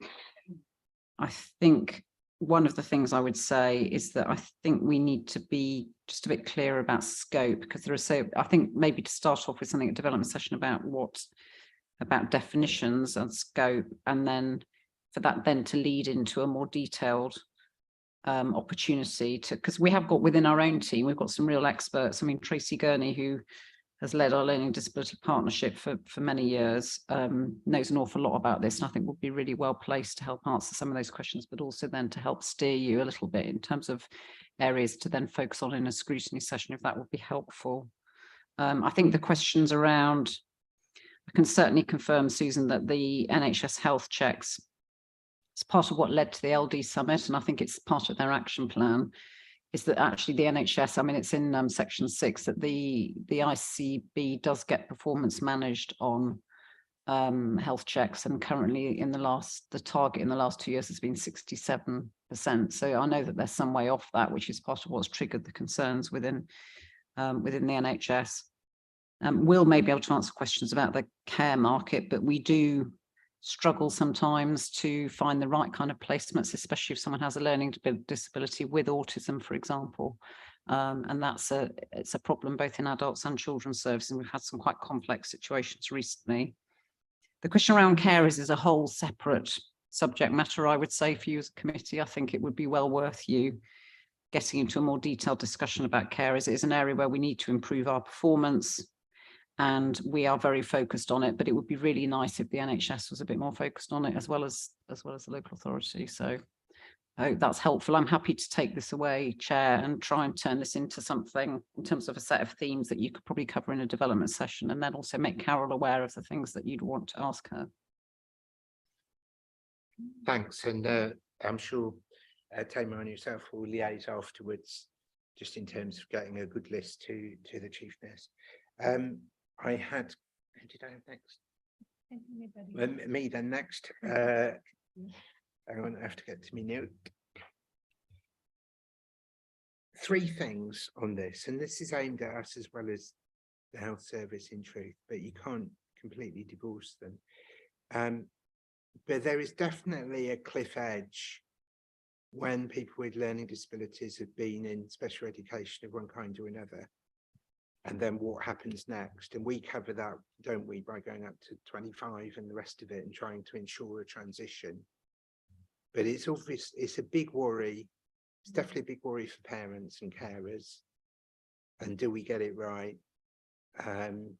I think one of the things I would say is that I think we need to be just a bit clearer about scope, because there is I think maybe to start off with something at development session about definitions and scope, and then for that then to lead into a more detailed opportunity because we have got within our own team, we've got some real experts. I mean, Tracy Gurney, who has led our Learning Disability Partnership for many years, knows an awful lot about this, and I think will be really well placed to help answer some of those questions, but also then to help steer you a little bit in terms of areas to then focus on in a scrutiny session, if that would be helpful. I think the questions around, I can certainly confirm, Susan, that the NHS health checks is part of what led to the LD Summit, and I think it's part of their action plan, is that actually the NHS, I mean, it's in section 6, that the ICB does get performance managed on health checks, and currently the target in the last 2 years has been 67%. So I know that there's some way off that, which is part of what's triggered the concerns within the NHS. We'll maybe be able to answer questions about the care market, but we do struggle sometimes to find the right kind of placements, especially if someone has a learning disability with autism, for example. And it's a problem both in adults and children's services, and we've had some quite complex situations recently. The question around carers is a whole separate subject matter, I would say, for you as a committee. I think it would be well worth you getting into a more detailed discussion about carers. It is an area where we need to improve our performance, and we are very focused on it, but it would be really nice if the NHS was a bit more focused on it as well as the local authority. So I hope that's helpful. I'm happy to take this away, Chair, and try and turn this into something in terms of a set of themes that you could probably cover in a development session, and then also make Carol aware of the things that you'd want to ask her. Thanks, and I'm sure Tamar and yourself will liaise afterwards, just in terms of getting a good list to the Chief Nurse. Who did I have next? Me then next. I won't have to get to me note. 3 things on this, and this is aimed at us as well as the health service in truth, but you can't completely divorce them. But there is definitely a cliff edge when people with learning disabilities have been in special education of one kind or another. And then what happens next? And we cover that, don't we, by going up to 25 and the rest of it and trying to ensure a transition. But it's obvious, it's a big worry. It's definitely a big worry for parents and carers. And do we get it right? And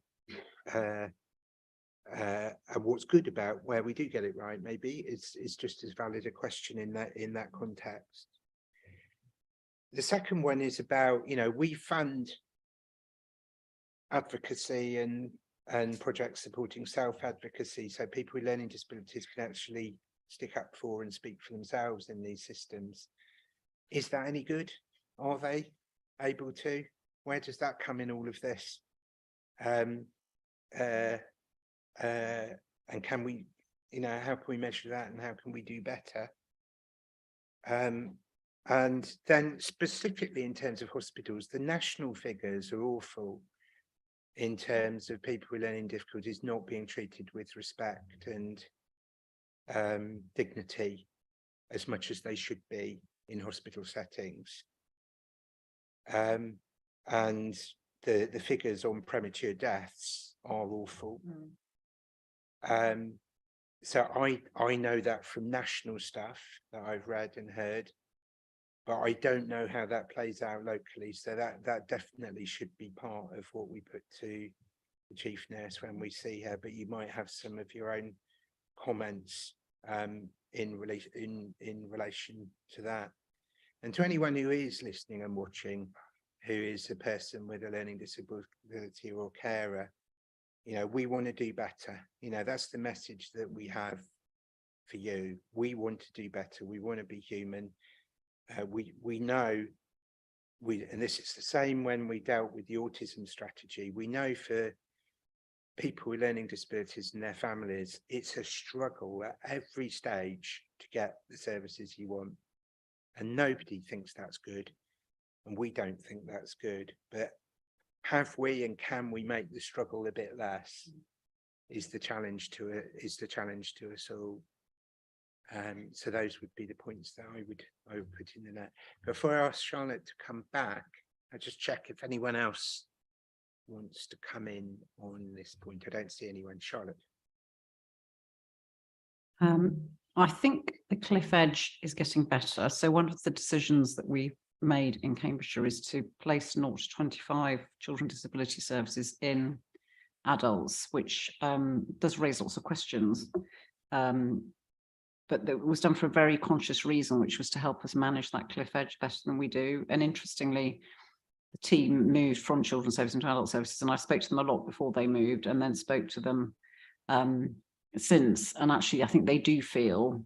what's good about where we do get it right, maybe, is just as valid a question in that context. The second one is about, we fund advocacy and projects supporting self-advocacy, so people with learning disabilities can actually stick up for and speak for themselves in these systems. Is that any good? Are they able to? Where does that come in all of this? And can we, how can we measure that, and how can we do better? And then specifically in terms of hospitals, the national figures are awful. in terms of people with learning difficulties not being treated with respect and dignity as much as they should be in hospital settings. And the figures on premature deaths are awful. So I know that from national stuff that I've read and heard, but I don't know how that plays out locally. So that definitely should be part of what we put to the chief nurse when we see her. But you might have some of your own comments in relation to that. And to anyone who is listening and watching, who is a person with a learning disability or carer, you know, we want to do better. You know, that's the message that we have for you. We want to do better. We want to be human. We know, and this is the same when we dealt with the autism strategy. We know for people with learning disabilities and their families, it's a struggle at every stage to get the services you want. And nobody thinks that's good. And we don't think that's good. But have we and can we make the struggle a bit less is the challenge to it, is the challenge to us all. So those would be the points that I would put in the net. Before I ask Charlotte to come back, I'll just check if anyone else wants to come in on this point. I don't see anyone. Charlotte. I think the cliff edge is getting better. So one of the decisions that we made in Cambridgeshire is to place 0 to 25 children disability services in adults, which does raise lots of questions. But that was done for a very conscious reason, which was to help us manage that cliff edge better than we do. And interestingly, the team moved from children's services into adult services, and I spoke to them a lot before they moved and then spoke to them since. And actually, I think they do feel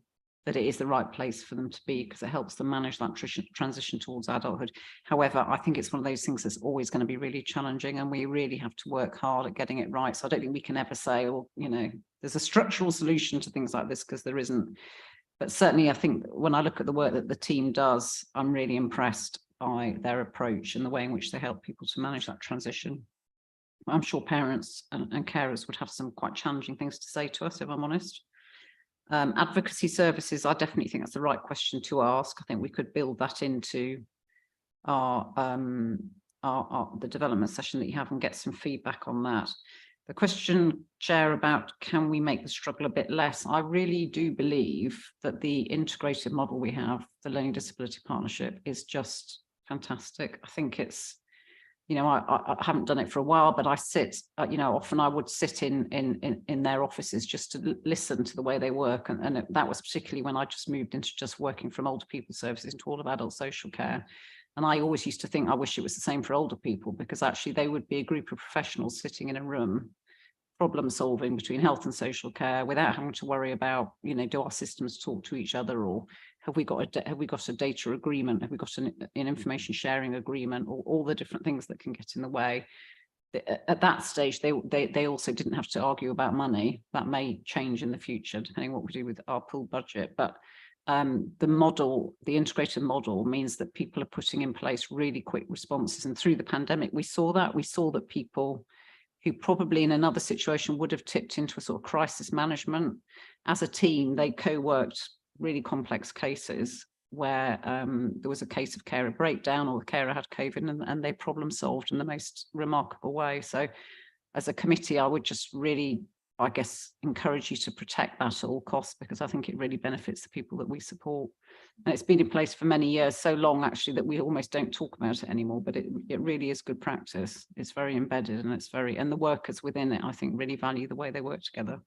that it is the right place for them to be because it helps them manage that transition towards adulthood. However, I think it's one of those things that's always going to be really challenging, and we really have to work hard at getting it right. So I don't think we can ever say, oh, you know, there's a structural solution to things like this, because there isn't. But certainly, I think when I look at the work that the team does, I'm really impressed by their approach and the way in which they help people to manage that transition. I'm sure parents and carers would have some quite challenging things to say to us, if I'm honest. Advocacy services, I definitely think that's the right question to ask. I think we could build that into our the development session that you have and get some feedback on that. The question, Chair, about can we make the struggle a bit less? I really do believe that the integrated model we have, the Learning Disability Partnership, is just fantastic. I think it's, you know, I haven't done it for a while, but I sit, you know, often I would sit in their offices just to listen to the way they work. And that was particularly when I just moved into just working from older people services into all of adult social care. And I always used to think, I wish it was the same for older people, because actually they would be a group of professionals sitting in a room, problem solving between health and social care without having to worry about, you know, do our systems talk to each other, or have we got a data agreement? Have we got an information sharing agreement, or all the different things that can get in the way? At that stage, they also didn't have to argue about money. That may change in the future, depending on what we do with our pool budget. But the model, the integrated model, means that people are putting in place really quick responses. And through the pandemic, we saw that people who probably in another situation would have tipped into a sort of crisis management, as a team, they co-worked really complex cases where there was a case of carer breakdown, or the carer had COVID, and they problem solved in the most remarkable way. So as a committee, I would just really, I guess, encourage you to protect that at all costs, because I think it really benefits the people that we support. And it's been in place for many years, so long actually that we almost don't talk about it anymore, but it really is good practice. It's very embedded, and the workers within it, I think, really value the way they work together.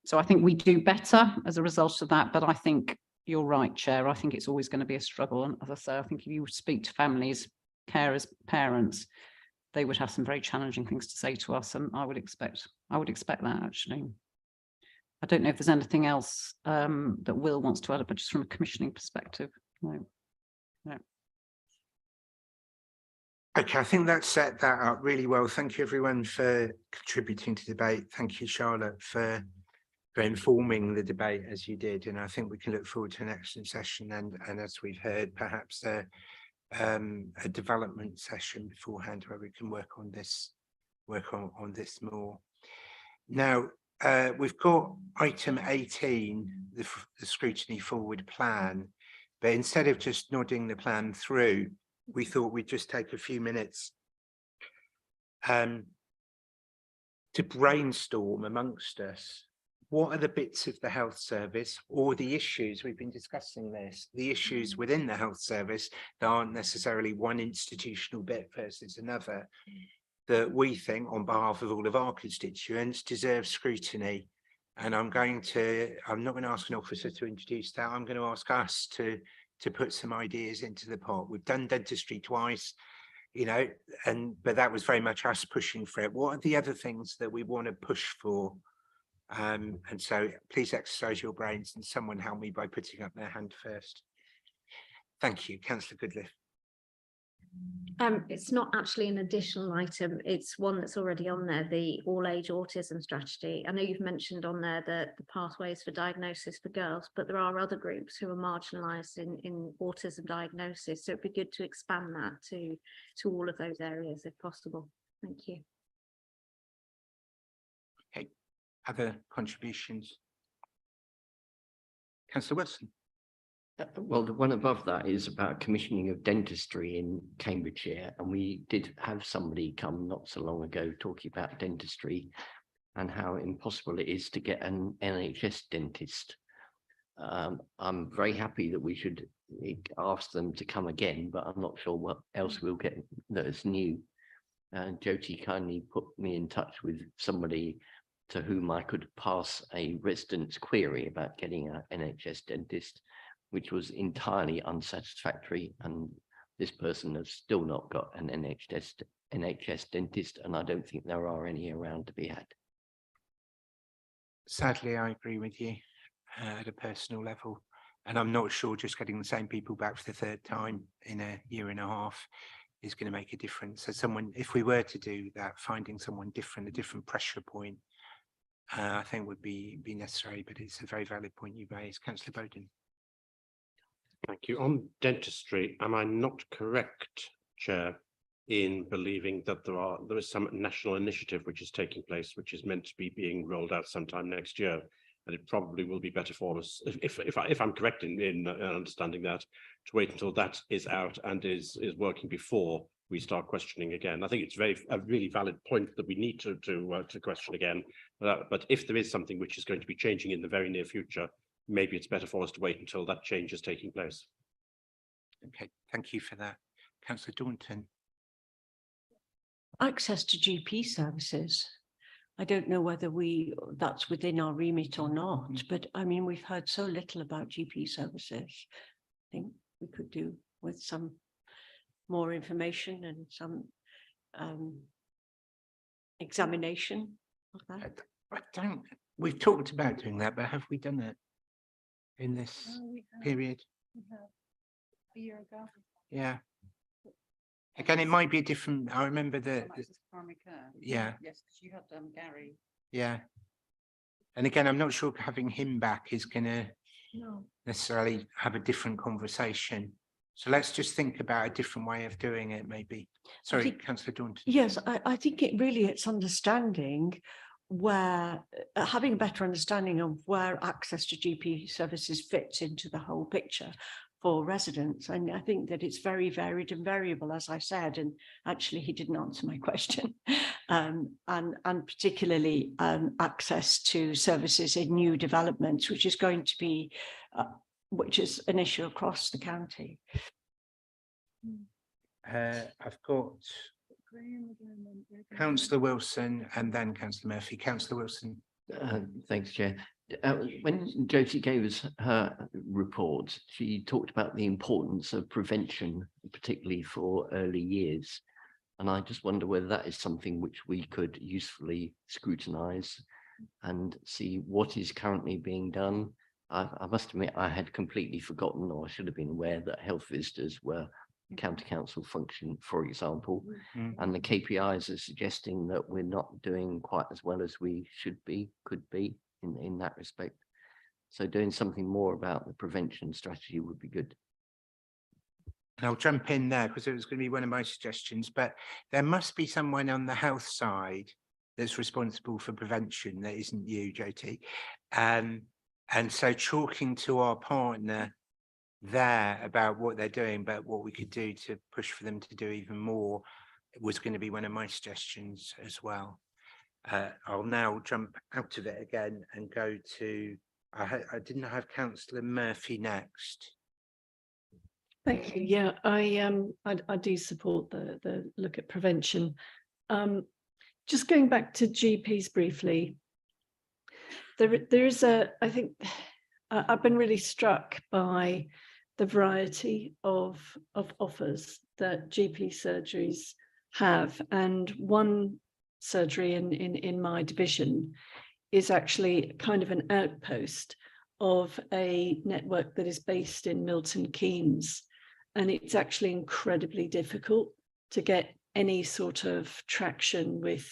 So I think we do better as a result of that, but I think you're right, Chair. I think it's always going to be a struggle. And as I say, I think if you speak to families, carers, parents, they would have some very challenging things to say to us, and I would expect that, actually. I don't know if there's anything else that Will wants to add, but just from a commissioning perspective. No. Okay, I think that set that up really well. Thank you, everyone, for contributing to the debate. Thank you, Charlotte, for informing the debate as you did. And I think we can look forward to an excellent session. And as we've heard, perhaps a development session beforehand where we can work on this work on this more. Now, we've got item 18, the scrutiny forward plan, but instead of just nodding the plan through, we thought we'd just take a few minutes to brainstorm amongst us. What are the bits of the health service or the issues, we've been discussing this, the issues within the health service that aren't necessarily one institutional bit versus another, that we think on behalf of all of our constituents deserve scrutiny. And I'm not going to ask an officer to introduce that. I'm going to ask us to put some ideas into the pot. We've done dentistry twice, you know, but that was very much us pushing for it. What are the other things that we want to push for? And so please exercise your brains and someone help me by putting up their hand first. Thank you, Councillor Goodliffe. It's not actually an additional item, it's one that's already on there, the all-age autism strategy. I know you've mentioned on there the pathways for diagnosis for girls, but there are other groups who are marginalised in autism diagnosis, so it'd be good to expand that to all of those areas if possible. Thank you. Okay, other contributions? Councillor Wilson. Well, the one above that is about commissioning of dentistry in Cambridgeshire, and we did have somebody come not so long ago talking about dentistry and how impossible it is to get an NHS dentist. I'm very happy that we should ask them to come again, but I'm not sure what else we'll get that is new. Jyoti kindly put me in touch with somebody to whom I could pass a resident's query about getting an NHS dentist, which was entirely unsatisfactory, and this person has still not got an NHS dentist, and I don't think there are any around to be had. Sadly, I agree with you at a personal level, and I'm not sure just getting the same people back for the third time in a year and a half is going to make a difference. So someone, if we were to do that, finding someone different, a different pressure point, I think would be necessary, but it's a very valid point you raised. Councillor Bowden. Thank you. On dentistry, am I not correct, Chair, in believing that there is some national initiative which is taking place, which is meant to be being rolled out sometime next year, and it probably will be better for us, if I'm correct in understanding that, to wait until that is out and is working before we start questioning again. I think it's a really valid point that we need to question again. But if there is something which is going to be changing in the very near future, maybe it's better for us to wait until that change is taking place. Okay, thank you for that. Councillor Daunton. Access to GP services. I don't know whether that's within our remit or not, but I mean, we've heard so little about GP services. I think we could do with some more information and some examination of that. We've talked about doing that, but have we done it in this period? A year ago. Yeah. Again, it might be a different, I remember the primary care. Yeah. Yes, because you had Gary. Yeah. And again, I'm not sure having him back is going to necessarily have a different conversation. So let's just think about a different way of doing it, maybe. Sorry, Councillor Daunton. Yes, I think it's understanding where, having a better understanding of where access to GP services fits into the whole picture for residents. And I think that it's very varied and variable, as I said, and actually he didn't answer my question. And particularly access to services in new developments, which is going to be, which is an issue across the county. I've got Councillor Wilson and then Councillor Murphy. Councillor Wilson. Thanks, Chair. When Jyoti gave us her report, she talked about the importance of prevention, particularly for early years. And I just wonder whether that is something which we could usefully scrutinise and see what is currently being done. I must admit, I had completely forgotten, or I should have been aware, that health visitors were county council function, for example, and the KPIs are suggesting that we're not doing quite as well as we should be, could be in that respect. So doing something more about the prevention strategy would be good. And I'll jump in there because it was going to be one of my suggestions, but there must be someone on the health side that's responsible for prevention that isn't you, Jyoti. And so talking to our partner there about what they're doing, but what we could do to push for them to do even more was going to be one of my suggestions as well. I'll now jump out of it again and go to, I didn't have Councillor Murphy next. Thank you. Yeah, I do support the look at prevention. Just going back to GPs briefly, there is I think I've been really struck by the variety of offers that GP surgeries have, and one surgery in my division is actually kind of an outpost of a network that is based in Milton Keynes, and it's actually incredibly difficult to get any sort of traction with,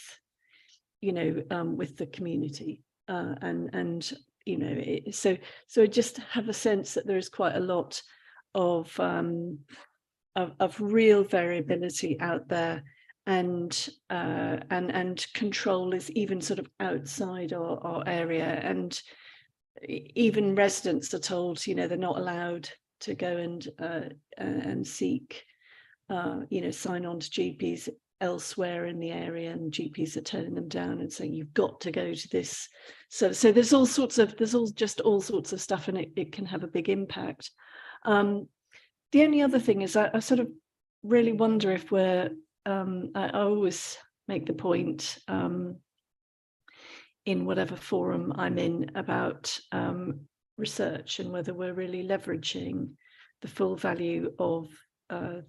you know, with the community, and you know, so I just have a sense that there is quite a lot of real variability out there, and control is even sort of outside our area, and even residents are told, you know, they're not allowed to go and seek, you know, sign on to GPs elsewhere in the area, and GPs are turning them down and saying you've got to go to this. So there's all sorts of stuff, and it can have a big impact. The only other thing is I sort of really wonder if we're, I always make the point in whatever forum I'm in about research, and whether we're really leveraging the full value of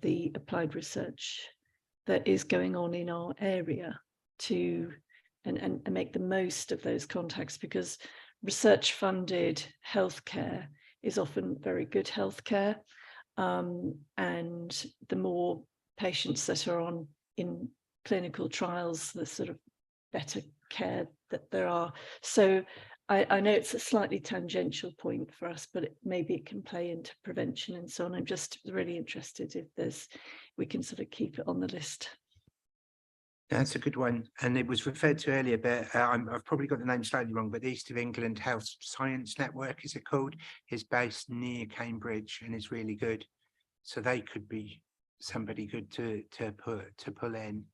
the applied research that is going on in our area to and make the most of those contacts, because research funded healthcare is often very good healthcare, and the more patients that are on in clinical trials, the sort of better care that there are. So I know it's a slightly tangential point for us, but maybe it can play into prevention and so on. I'm just really interested if we can sort of keep it on the list. That's a good one. And it was referred to earlier, but I've probably got the name slightly wrong, but the East of England Health Science Network, is it called, is based near Cambridge and is really good. So they could be somebody good to pull in,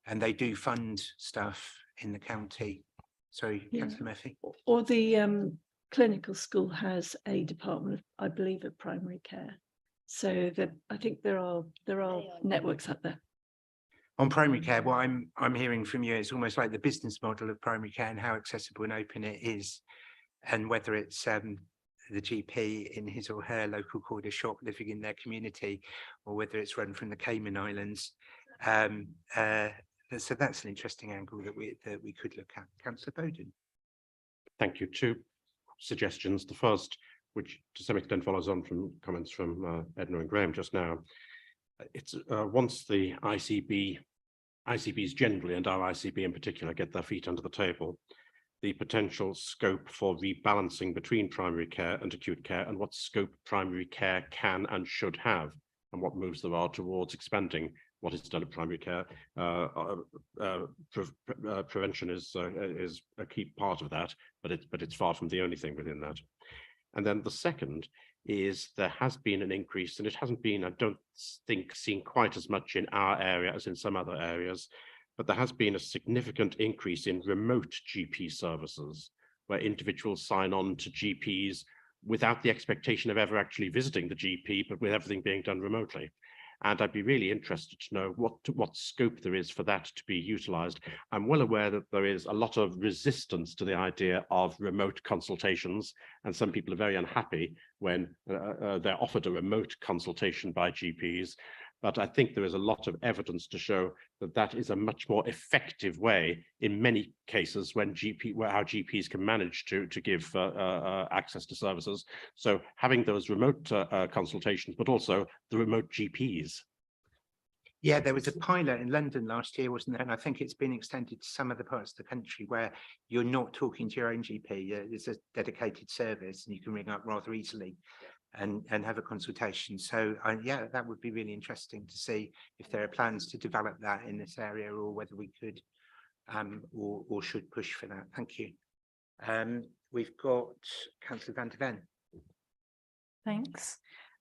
and they do fund stuff in the county. Sorry, Yeah. Councillor Murphy. Or the clinical school has a department of, I believe, of primary care. So I think there are networks out there. On primary care, what I'm hearing from you, it's almost like the business model of primary care and how accessible and open it is, and whether it's the GP in his or her local corner shop living in their community, or whether it's run from the Cayman Islands. So that's an interesting angle that we could look at. Councillor Bowden. Thank you. Two suggestions. The first, which to some extent follows on from comments from Edna and Graham just now. It's once the ICBs generally, and our ICB in particular, get their feet under the table, the potential scope for rebalancing between primary care and acute care, and what scope primary care can and should have, and what moves there are towards expanding what is done at primary care. Prevention is a key part of that, but it's far from the only thing within that. And then the second is there has been an increase, and it hasn't been, I don't think, seen quite as much in our area as in some other areas, but there has been a significant increase in remote GP services, where individuals sign on to GPs without the expectation of ever actually visiting the GP, but with everything being done remotely. And I'd be really interested to know what scope there is for that to be utilised. I'm well aware that there is a lot of resistance to the idea of remote consultations, and some people are very unhappy when they're offered a remote consultation by GPs. But I think there is a lot of evidence to show that that is a much more effective way in many cases when how GPs can manage to give access to services. So having those remote consultations, but also the remote GPs. Yeah, there was a pilot in London last year, wasn't there? And I think it's been extended to some other parts of the country where you're not talking to your own GP. It's a dedicated service and you can ring up rather easily. and have a consultation. So yeah, that would be really interesting to see if there are plans to develop that in this area, or whether we could or should push for that. Thank you. We've got Councillor Van der Ven. Thanks.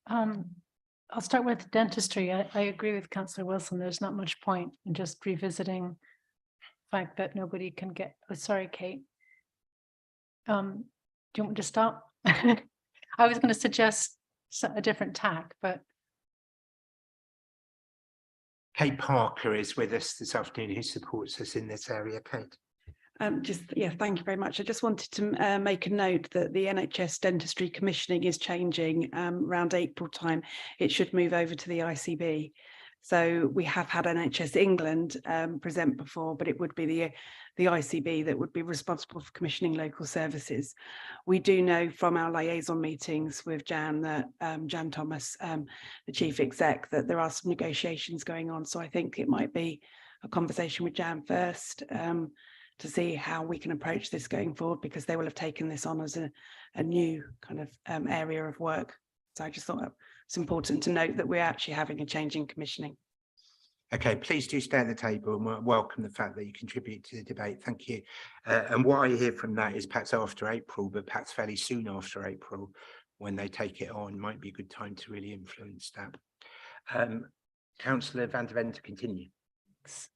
I'll start with dentistry. I agree with Councillor Wilson. There's not much point in just revisiting the fact that nobody can get, oh, sorry, Kate. Do you want me to stop? I was going to suggest a different tack, but. Kate Parker is with us this afternoon, who supports us in this area. Kate. Thank you very much. I just wanted to make a note that the NHS dentistry commissioning is changing around April time. It should move over to the ICB. So we have had NHS England present before, but it would be the ICB that would be responsible for commissioning local services. We do know from our liaison meetings with Jan, that Jan Thomas, the chief exec, that there are some negotiations going on. So I think it might be a conversation with Jan first, to see how we can approach this going forward, because they will have taken this on as a new kind of area of work. So I just thought it's important to note that we're actually having a change in commissioning. Okay, please do stay at the table, and welcome the fact that you contribute to the debate. Thank you. And what I hear from that is perhaps after April, but perhaps fairly soon after April, when they take it on, might be a good time to really influence that. Councillor Van der Ven, to continue.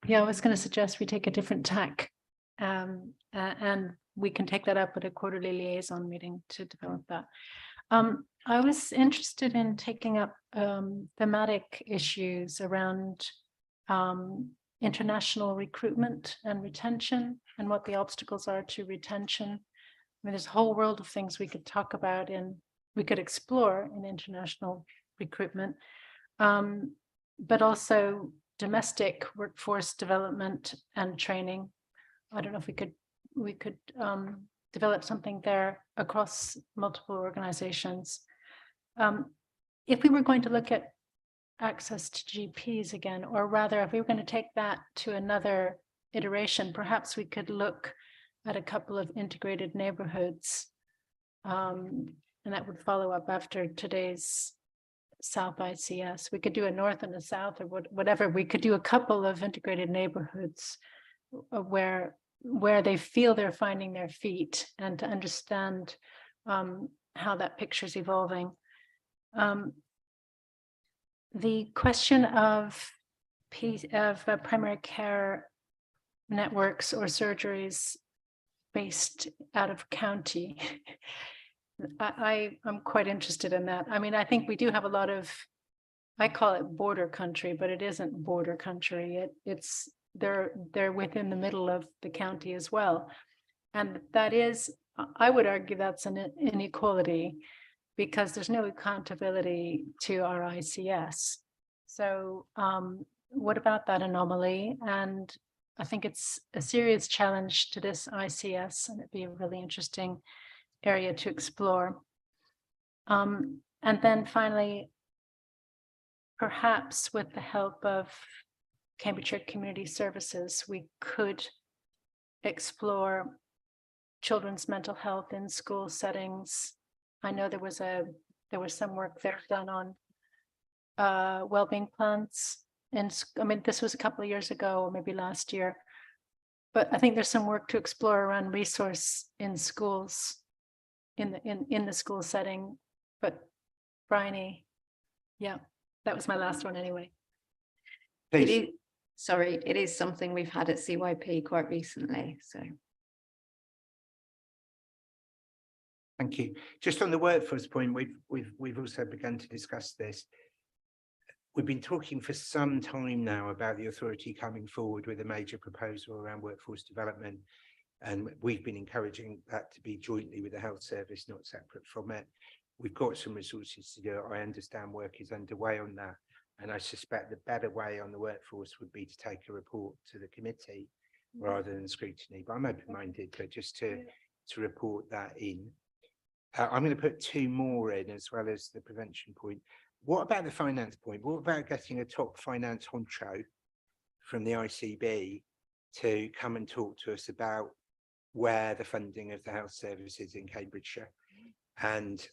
Yeah, I was going to suggest we take a different tack. And we can take that up at a quarterly liaison meeting to develop that. I was interested in taking up thematic issues around international recruitment and retention, and what the obstacles are to retention. I mean, there's a whole world of things we could talk about and we could explore in international recruitment, but also domestic workforce development and training. I don't know if we could develop something there across multiple organizations. If we were going to look at access to GPs again, or rather, if we were going to take that to another iteration, perhaps we could look at a couple of integrated neighborhoods, and that would follow up after today's South ICS. We could do a North and a South, or whatever. We could do a couple of integrated neighborhoods where they feel they're finding their feet, and to understand how that picture is evolving. The question of primary care networks or surgeries based out of county, I'm quite interested in that. I mean, I think we do have a lot of, I call it border country, but it isn't border country. They're within the middle of the county as well. And that is, I would argue that's an inequality, because there's no accountability to our ICS. So what about that anomaly? And I think it's a serious challenge to this ICS, and it'd be a really interesting area to explore. And then finally, perhaps with the help of Cambridgeshire Community Services, we could explore children's mental health in school settings. I know there was some work there done on well-being plans, and I mean, this was a couple of years ago, or maybe last year, but I think there's some work to explore around resource in schools, in the school setting. But Bryony, yeah, that was my last one anyway. Please. It is something we've had at CYP quite recently, so. Thank you. Just on the workforce point, we've also begun to discuss this. We've been talking for some time now about the authority coming forward with a major proposal around workforce development, and we've been encouraging that to be jointly with the health service, not separate from it. We've got some resources to do it. I understand work is underway on that, and I suspect the better way on the workforce would be to take a report to the committee rather than scrutiny. But I'm open-minded, but just to report that in. I'm going to put two more in, as well as the prevention point. What about the finance point? What about getting a top finance honcho from the ICB to come and talk to us about where the funding of the health services in Cambridgeshire? And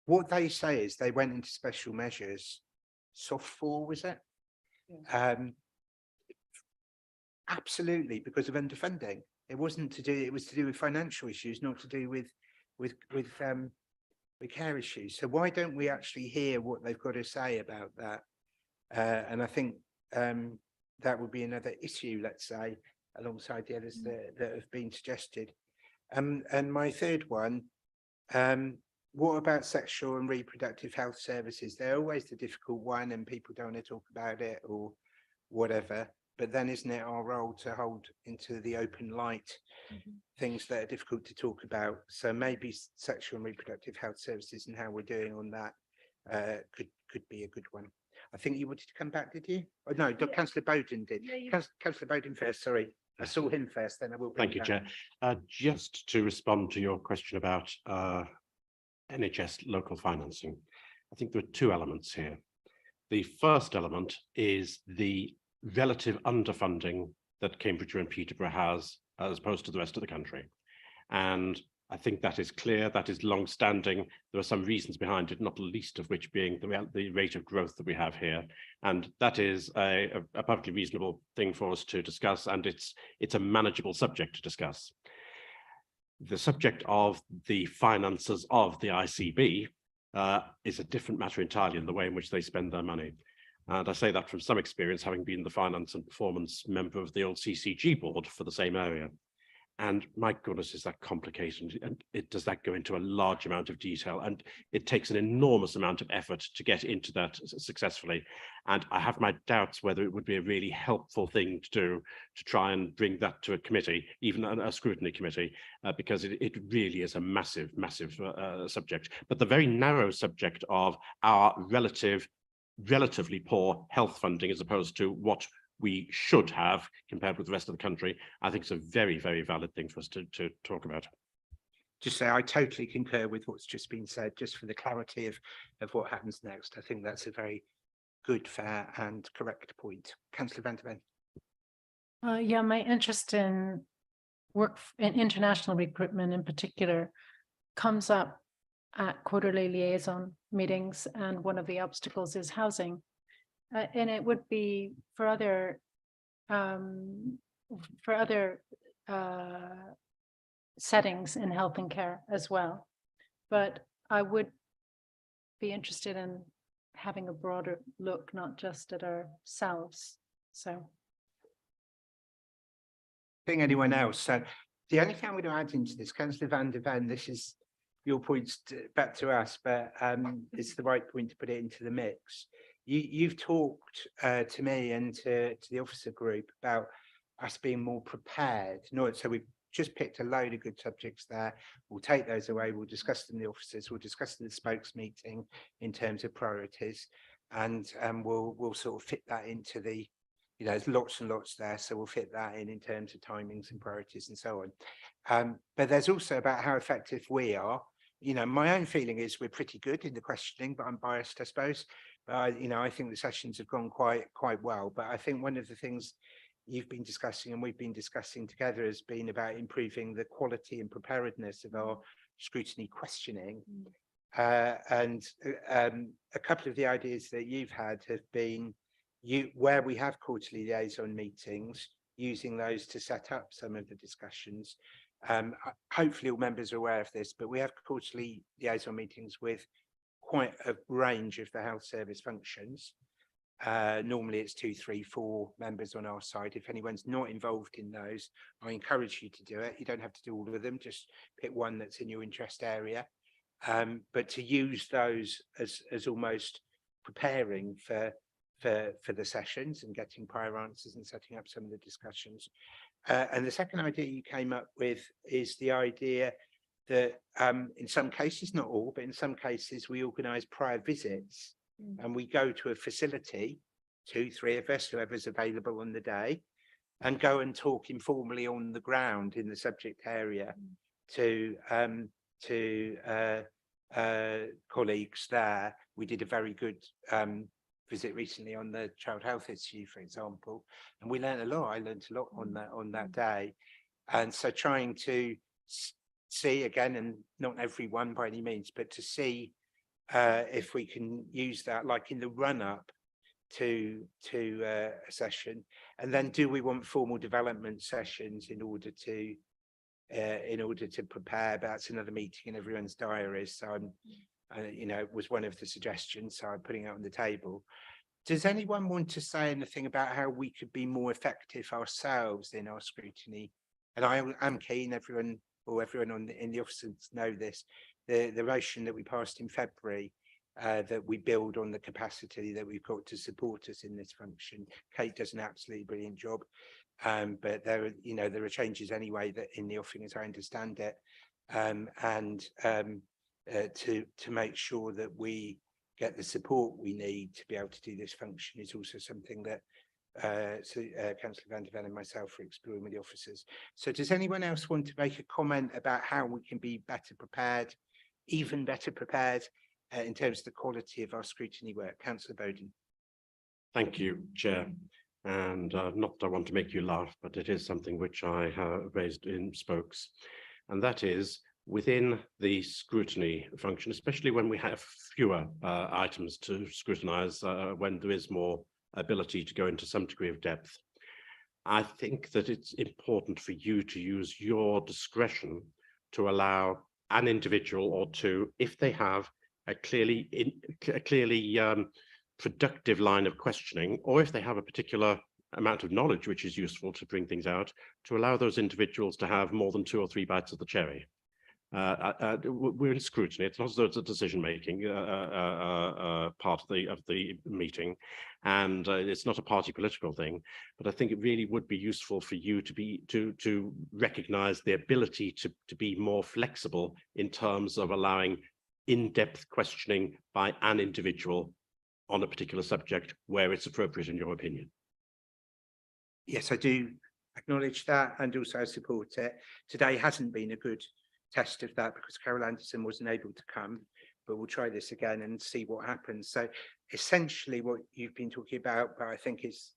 what they say is they went into special measures, soft 4, was it? Absolutely, because of underfunding. It wasn't to do, it was to do with financial issues, not to do with care issues. So why don't we actually hear what they've got to say about that? And I think that would be another issue, let's say, alongside the others that have been suggested. And my third one, what about sexual and reproductive health services? They're always the difficult one and people don't want to talk about it or whatever. But then isn't it our role to hold into the open light things that are difficult to talk about? So maybe sexual and reproductive health services and how we're doing on that could be a good one. I think you wanted to come back, did you? Oh, no, Councillor Bowden did. Councillor Bowden first, sorry. I saw him first, then I will. Thank you, Chair. Just to respond to your question about NHS local financing, I think there are two elements here. The first element is the relative underfunding that Cambridgeshire and Peterborough has as opposed to the rest of the country. And I think that is clear, that is long-standing. There are some reasons behind it, not the least of which being the rate of growth that we have here. And that is a perfectly reasonable thing for us to discuss, and it's a manageable subject to discuss. The subject of the finances of the ICB is a different matter entirely in the way in which they spend their money. And I say that from some experience, having been the finance and performance member of the old CCG board for the same area. And my goodness, is that complicated, and does that go into a large amount of detail, and it takes an enormous amount of effort to get into that successfully. And I have my doubts whether it would be a really helpful thing to do to try and bring that to a committee, even a scrutiny committee, because it really is a massive subject. But the very narrow subject of our relatively poor health funding as opposed to what we should have compared with the rest of the country, I think it's a very, very valid thing for us to talk about. Just say I totally concur with what's just been said, just for the clarity of what happens next. I think that's a very good, fair and correct point. Councillor Van der Ven. Yeah, my interest in work in international recruitment in particular comes up at quarterly liaison meetings, and one of the obstacles is housing. And it would be for other settings in health and care as well. But I would be interested in having a broader look, not just at ourselves. So. Think anyone else? So the only thing I'm going to add into this, Councillor Van der Ven, this is your points back to us, but it's the right point to put it into the mix. You've talked to me and to the officer group about us being more prepared. So we've just picked a load of good subjects there. We'll take those away. We'll discuss them in the officers. We'll discuss them in the spokes meeting in terms of priorities, and we'll sort of fit that into the. There's lots and lots there, so we'll fit that in terms of timings and priorities and so on. But there's also about how effective we are. My own feeling is we're pretty good in the questioning, but I'm biased, I suppose. But I think the sessions have gone quite well. But I think one of the things you've been discussing and we've been discussing together has been about improving the quality and preparedness of our scrutiny questioning. And a couple of the ideas that you've had have been where we have quarterly liaison meetings, using those to set up some of the discussions. Hopefully all members are aware of this, but we have quarterly liaison meetings with quite a range of the health service functions. Normally it's 2, 3, 4 members on our side. If anyone's not involved in those, I encourage you to do it. You don't have to do all of them, just pick one that's in your interest area. But to use those as almost preparing for the sessions and getting prior answers and setting up some of the discussions. And the second idea you came up with is the idea that in some cases, not all, but in some cases we organise prior visits and we go to a facility, 2, 3 of us, whoever's available on the day, and go and talk informally on the ground in the subject area to colleagues there. We did a very good visit recently on the child health issue, for example, and we learned a lot. I learned a lot on that day. And so trying to see again, and not everyone by any means, but to see if we can use that, like in the run up to a session, and then do we want formal development sessions in order to prepare? That's another meeting in everyone's diaries. So you know, it was one of the suggestions, so I'm putting it on the table. Does anyone want to say anything about how we could be more effective ourselves in our scrutiny? And I am keen, everyone in the offices know this, the motion that we passed in February, that we build on the capacity that we've got to support us in this function. Kate does an absolutely brilliant job, but there are changes anyway that in the offing, as I understand it, to make sure that we get the support we need to be able to do this function is also something that Councillor Van der Ven and myself are exploring with the officers. So does anyone else want to make a comment about how we can be better prepared, even better prepared in terms of the quality of our scrutiny work? Councillor Bowden. Thank you, Chair. And not that I want to make you laugh, but it is something which I have raised in spokes. And that is within the scrutiny function, especially when we have fewer items to scrutinise, when there is more ability to go into some degree of depth. I think that it's important for you to use your discretion to allow an individual or two, if they have a clearly productive line of questioning, or if they have a particular amount of knowledge which is useful to bring things out, to allow those individuals to have more than 2 or 3 bites of the cherry. We're in scrutiny. It's not as though it's a decision-making part of the meeting, and it's not a party political thing. But I think it really would be useful for you to recognise the ability to be more flexible in terms of allowing in-depth questioning by an individual on a particular subject where it's appropriate, in your opinion. Yes, I do acknowledge that, and also support it. Today hasn't been a good test of that because Carol Anderson wasn't able to come, but we'll try this again and see what happens. So essentially what you've been talking about, but I think is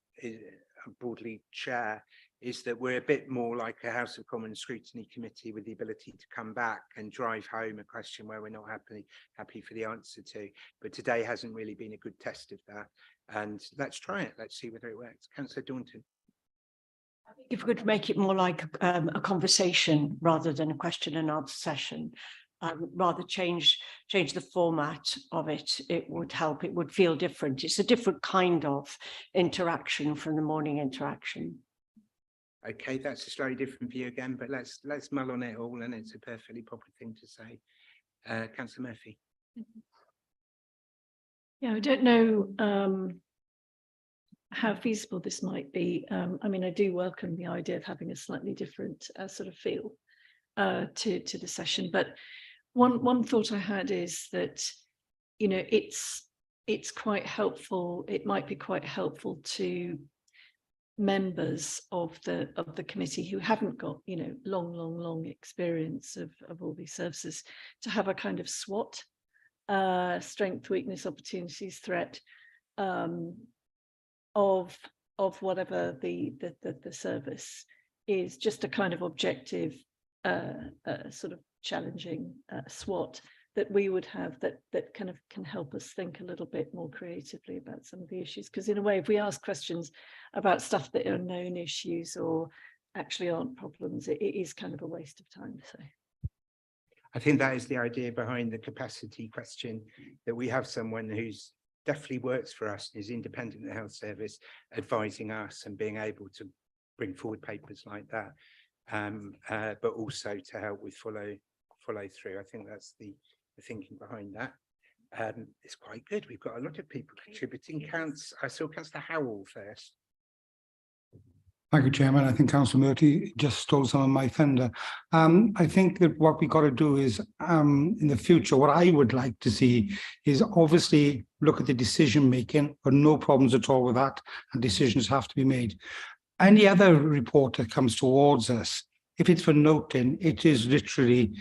broadly Chair, is that we're a bit more like a House of Commons scrutiny committee with the ability to come back and drive home a question where we're not happy for the answer to. But today hasn't really been a good test of that. And let's try it. Let's see whether it works. Councillor Daunton. I think if we could make it more like a conversation rather than a question and answer session, rather change the format of it, it would help. It would feel different. It's a different kind of interaction from the morning interaction. Okay, that's a slightly different view again, but let's mull on it all, and it's a perfectly proper thing to say. Councillor Murphy. Yeah, I don't know how feasible this might be. I mean, I do welcome the idea of having a slightly different sort of feel to the session, but one thought I had is that, you know, it's quite helpful. It might be quite helpful to members of the committee who haven't got, you know, long experience of all these services to have a kind of SWOT, strength, weakness, opportunities, threat, of whatever the service is, just a kind of objective sort of challenging SWOT that we would have that kind of can help us think a little bit more creatively about some of the issues. Because in a way, if we ask questions about stuff that are known issues or actually aren't problems, it is kind of a waste of time. So I think that is the idea behind the capacity question, that we have someone who's definitely works for us, is independent of the health service, advising us and being able to bring forward papers like that, but also to help with follow through. I think that's the thinking behind that. It's quite good. We've got a lot of people contributing. I saw Councillor Howell first. Thank you, Chairman. I think Councillor Murphy just stole some of my thunder. I think that what we got to do is, in the future, what I would like to see is obviously look at the decision making, but no problems at all with that, and decisions have to be made. Any other report that comes towards us, if it's for noting, it is literally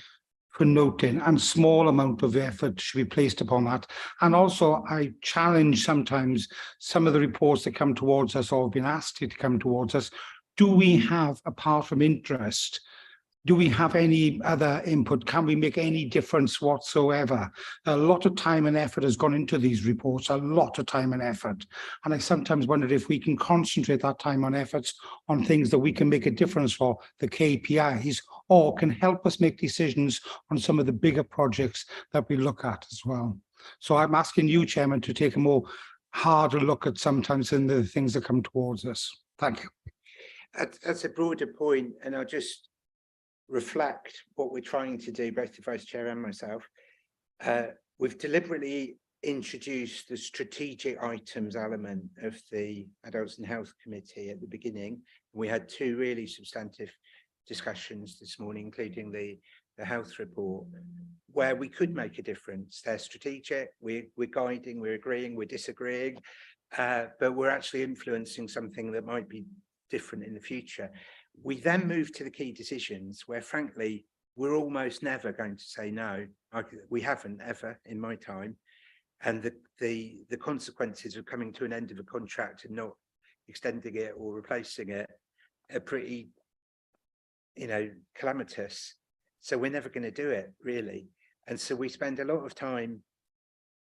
for noting, and small amount of effort should be placed upon that. And also I challenge sometimes some of the reports that come towards us or have been asked to come towards us. Do we have, apart from interest, do we have any other input? Can we make any difference whatsoever? A lot of time and effort has gone into these reports, a lot of time and effort. And I sometimes wonder if we can concentrate that time and efforts on things that we can make a difference for, the KPIs, or can help us make decisions on some of the bigger projects that we look at as well. So I'm asking you, Chairman, to take a more harder look at sometimes in the things that come towards us. Thank you. That's a broader point, and I'll just reflect what we're trying to do, both the Vice Chair and myself. We've deliberately introduced the strategic items element of the Adults and Health Committee at the beginning. We had two really substantive discussions this morning, including the health report, where we could make a difference. They're strategic, we're guiding, we're agreeing, we're disagreeing, but we're actually influencing something that might be different in the future. We then move to the key decisions where, frankly, we're almost never going to say no. We haven't ever in my time. And the consequences of coming to an end of a contract and not extending it or replacing it are pretty, calamitous. So we're never going to do it, really. And so we spend a lot of time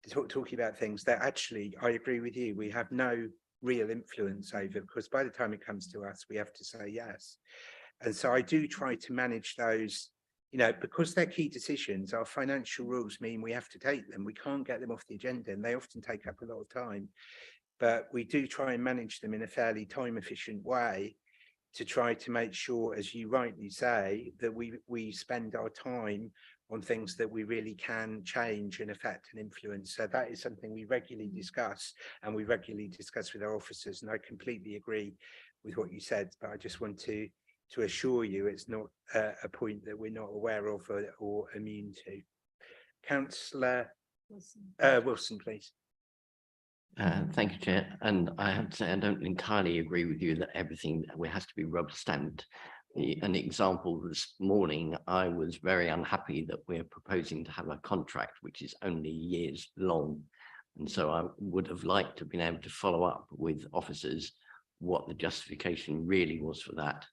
talking about things that actually, I agree with you, we have no real influence over, because by the time it comes to us, we have to say yes. And so I do try to manage those, because they're key decisions. Our financial rules mean we have to take them. We can't get them off the agenda, and they often take up a lot of time. But we do try and manage them in a fairly time efficient way to try to make sure, as you rightly say, that we spend our time on things that we really can change and affect and influence. So that is something we regularly discuss, and we regularly discuss with our officers. And I completely agree with what you said, but I just want to assure you it's not a point that we're not aware of or immune to. Councillor Wilson, please. Thank you, Chair. And I have to say, I don't entirely agree with you that everything has to be rubber stamped. An example this morning, I was very unhappy that we're proposing to have a contract which is only years long. And so I would have liked to have been able to follow up with officers what the justification really was for that,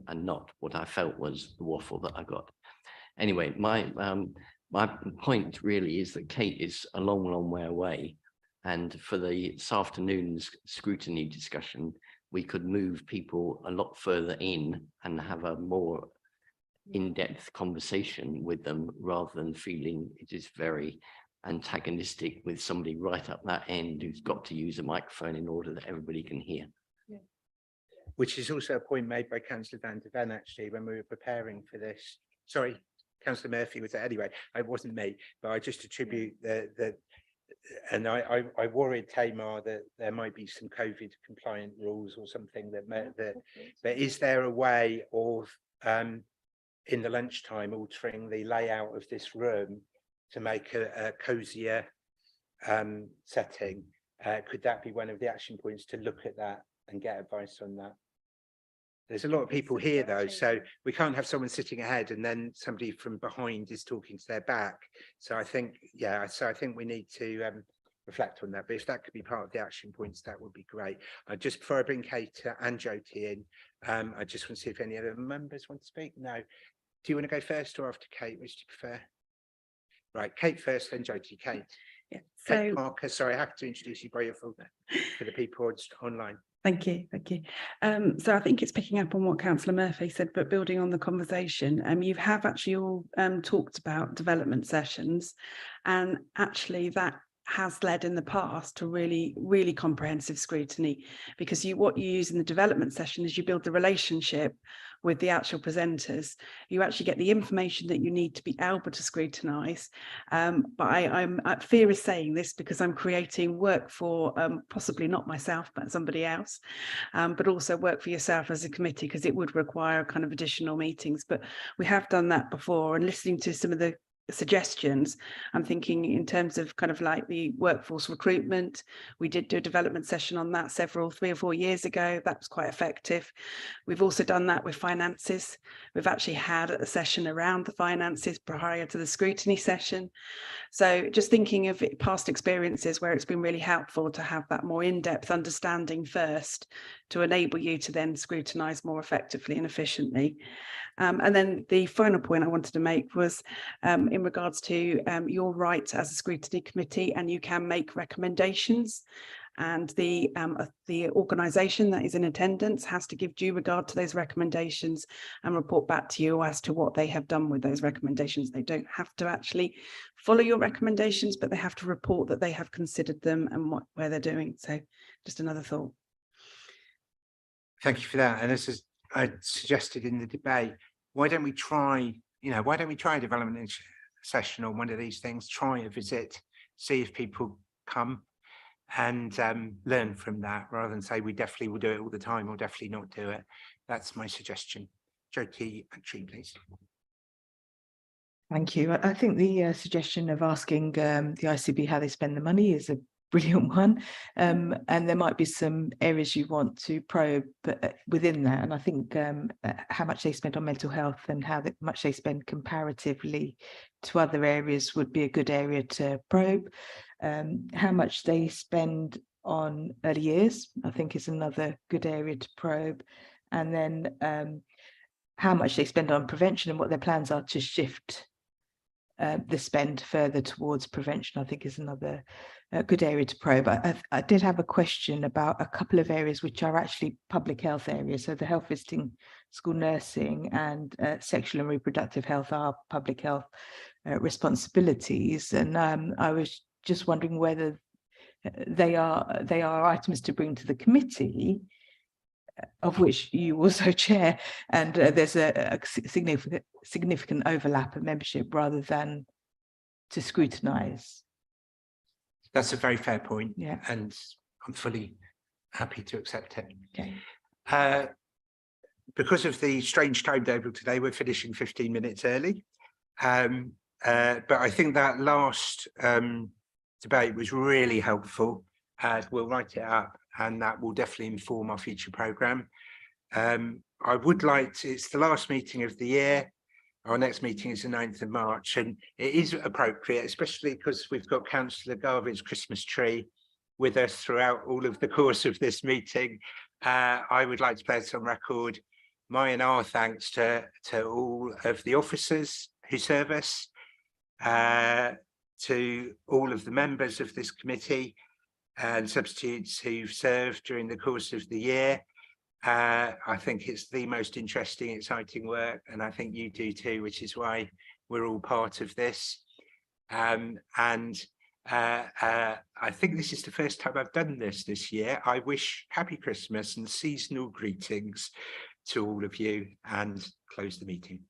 and not what I felt was the waffle that I got. Anyway, my point really is that Kate is a long, long way away. And for this afternoon's scrutiny discussion, we could move people a lot further in and have a more in-depth conversation with them, rather than feeling it is very antagonistic with somebody right up that end who's got to use a microphone in order that everybody can hear. Yeah. Which is also a point made by Councillor Van der Ven, actually, when we were preparing for this. Sorry, Councillor Murphy was there anyway. It wasn't me, but I just attribute and I worried, Tamar, that there might be some COVID compliant rules or something that is there a way of in the lunchtime altering the layout of this room to make a cozier setting? Could that be one of the action points to look at that and get advice on that? There's a lot of people here though, so we can't have someone sitting ahead and then somebody from behind is talking to their back. So I think, yeah, I think we need to reflect on that. But if that could be part of the action points, that would be great. Just before I bring Kate and Jyoti in, I just want to see if any other members want to speak. No. Do you want to go first or after Kate? Which do you prefer? Right, Kate first, then Jyoti. Kate. Yeah. Kate Parker, sorry, I have to introduce you by your full name for the people online. Thank you. So I think it's picking up on what Councillor Murphy said, but building on the conversation, you have actually all talked about development sessions, and actually that has led in the past to really comprehensive scrutiny, because what you use in the development session is you build the relationship with the actual presenters. You actually get the information that you need to be able to scrutinise. But I'm fear is saying this because I'm creating work for possibly not myself, but somebody else, but also work for yourself as a committee, because it would require kind of additional meetings. But we have done that before, and listening to some of the suggestions, I'm thinking in terms of kind of like the workforce recruitment. We did do a development session on that 3 or 4 years ago. That was quite effective. We've also done that with finances. We've actually had a session around the finances prior to the scrutiny session. So just thinking of past experiences where it's been really helpful to have that more in-depth understanding first to enable you to then scrutinise more effectively and efficiently. And then the final point I wanted to make was in regards to your right as a scrutiny committee, and you can make recommendations. And the organisation that is in attendance has to give due regard to those recommendations and report back to you as to what they have done with those recommendations. They don't have to actually follow your recommendations, but they have to report that they have considered them and where they're doing. So just another thought. Thank you for that. And as I suggested in the debate, why don't we try a development session on one of these things, try a visit, see if people come, and learn from that, rather than say we definitely will do it all the time or definitely not do it. That's my suggestion. Jyoti Atri, please. Thank you. I think the suggestion of asking the ICB how they spend the money is a brilliant one. And there might be some areas you want to probe within that. And I think how much they spend on mental health and how much they spend comparatively to other areas would be a good area to probe. How much they spend on early years, I think, is another good area to probe. And then how much they spend on prevention and what their plans are to shift the spend further towards prevention, I think, is another good area to probe. I did have a question about a couple of areas which are actually public health areas. So the health visiting, school nursing, and sexual and reproductive health are public health responsibilities. And I was just wondering whether they are items to bring to the committee, of which you also chair, and there's a significant overlap of membership, rather than to scrutinise. That's a very fair point. Yeah. And I'm fully happy to accept it. Okay. Because of the strange timetable today, we're finishing 15 minutes early. But I think that last debate was really helpful. We'll write it up, and that will definitely inform our future programme. I would like to, it's the last meeting of the year. Our next meeting is the 9th of March, and it is appropriate, especially because we've got Councillor Garvett's Christmas tree with us throughout all of the course of this meeting. I would like to place on record my and our thanks to all of the officers who serve us, to all of the members of this committee and substitutes who've served during the course of the year. I think it's the most interesting, exciting work, and I think you do too, which is why we're all part of this. I think this is the first time I've done this year. I wish happy Christmas and seasonal greetings to all of you, and close the meeting.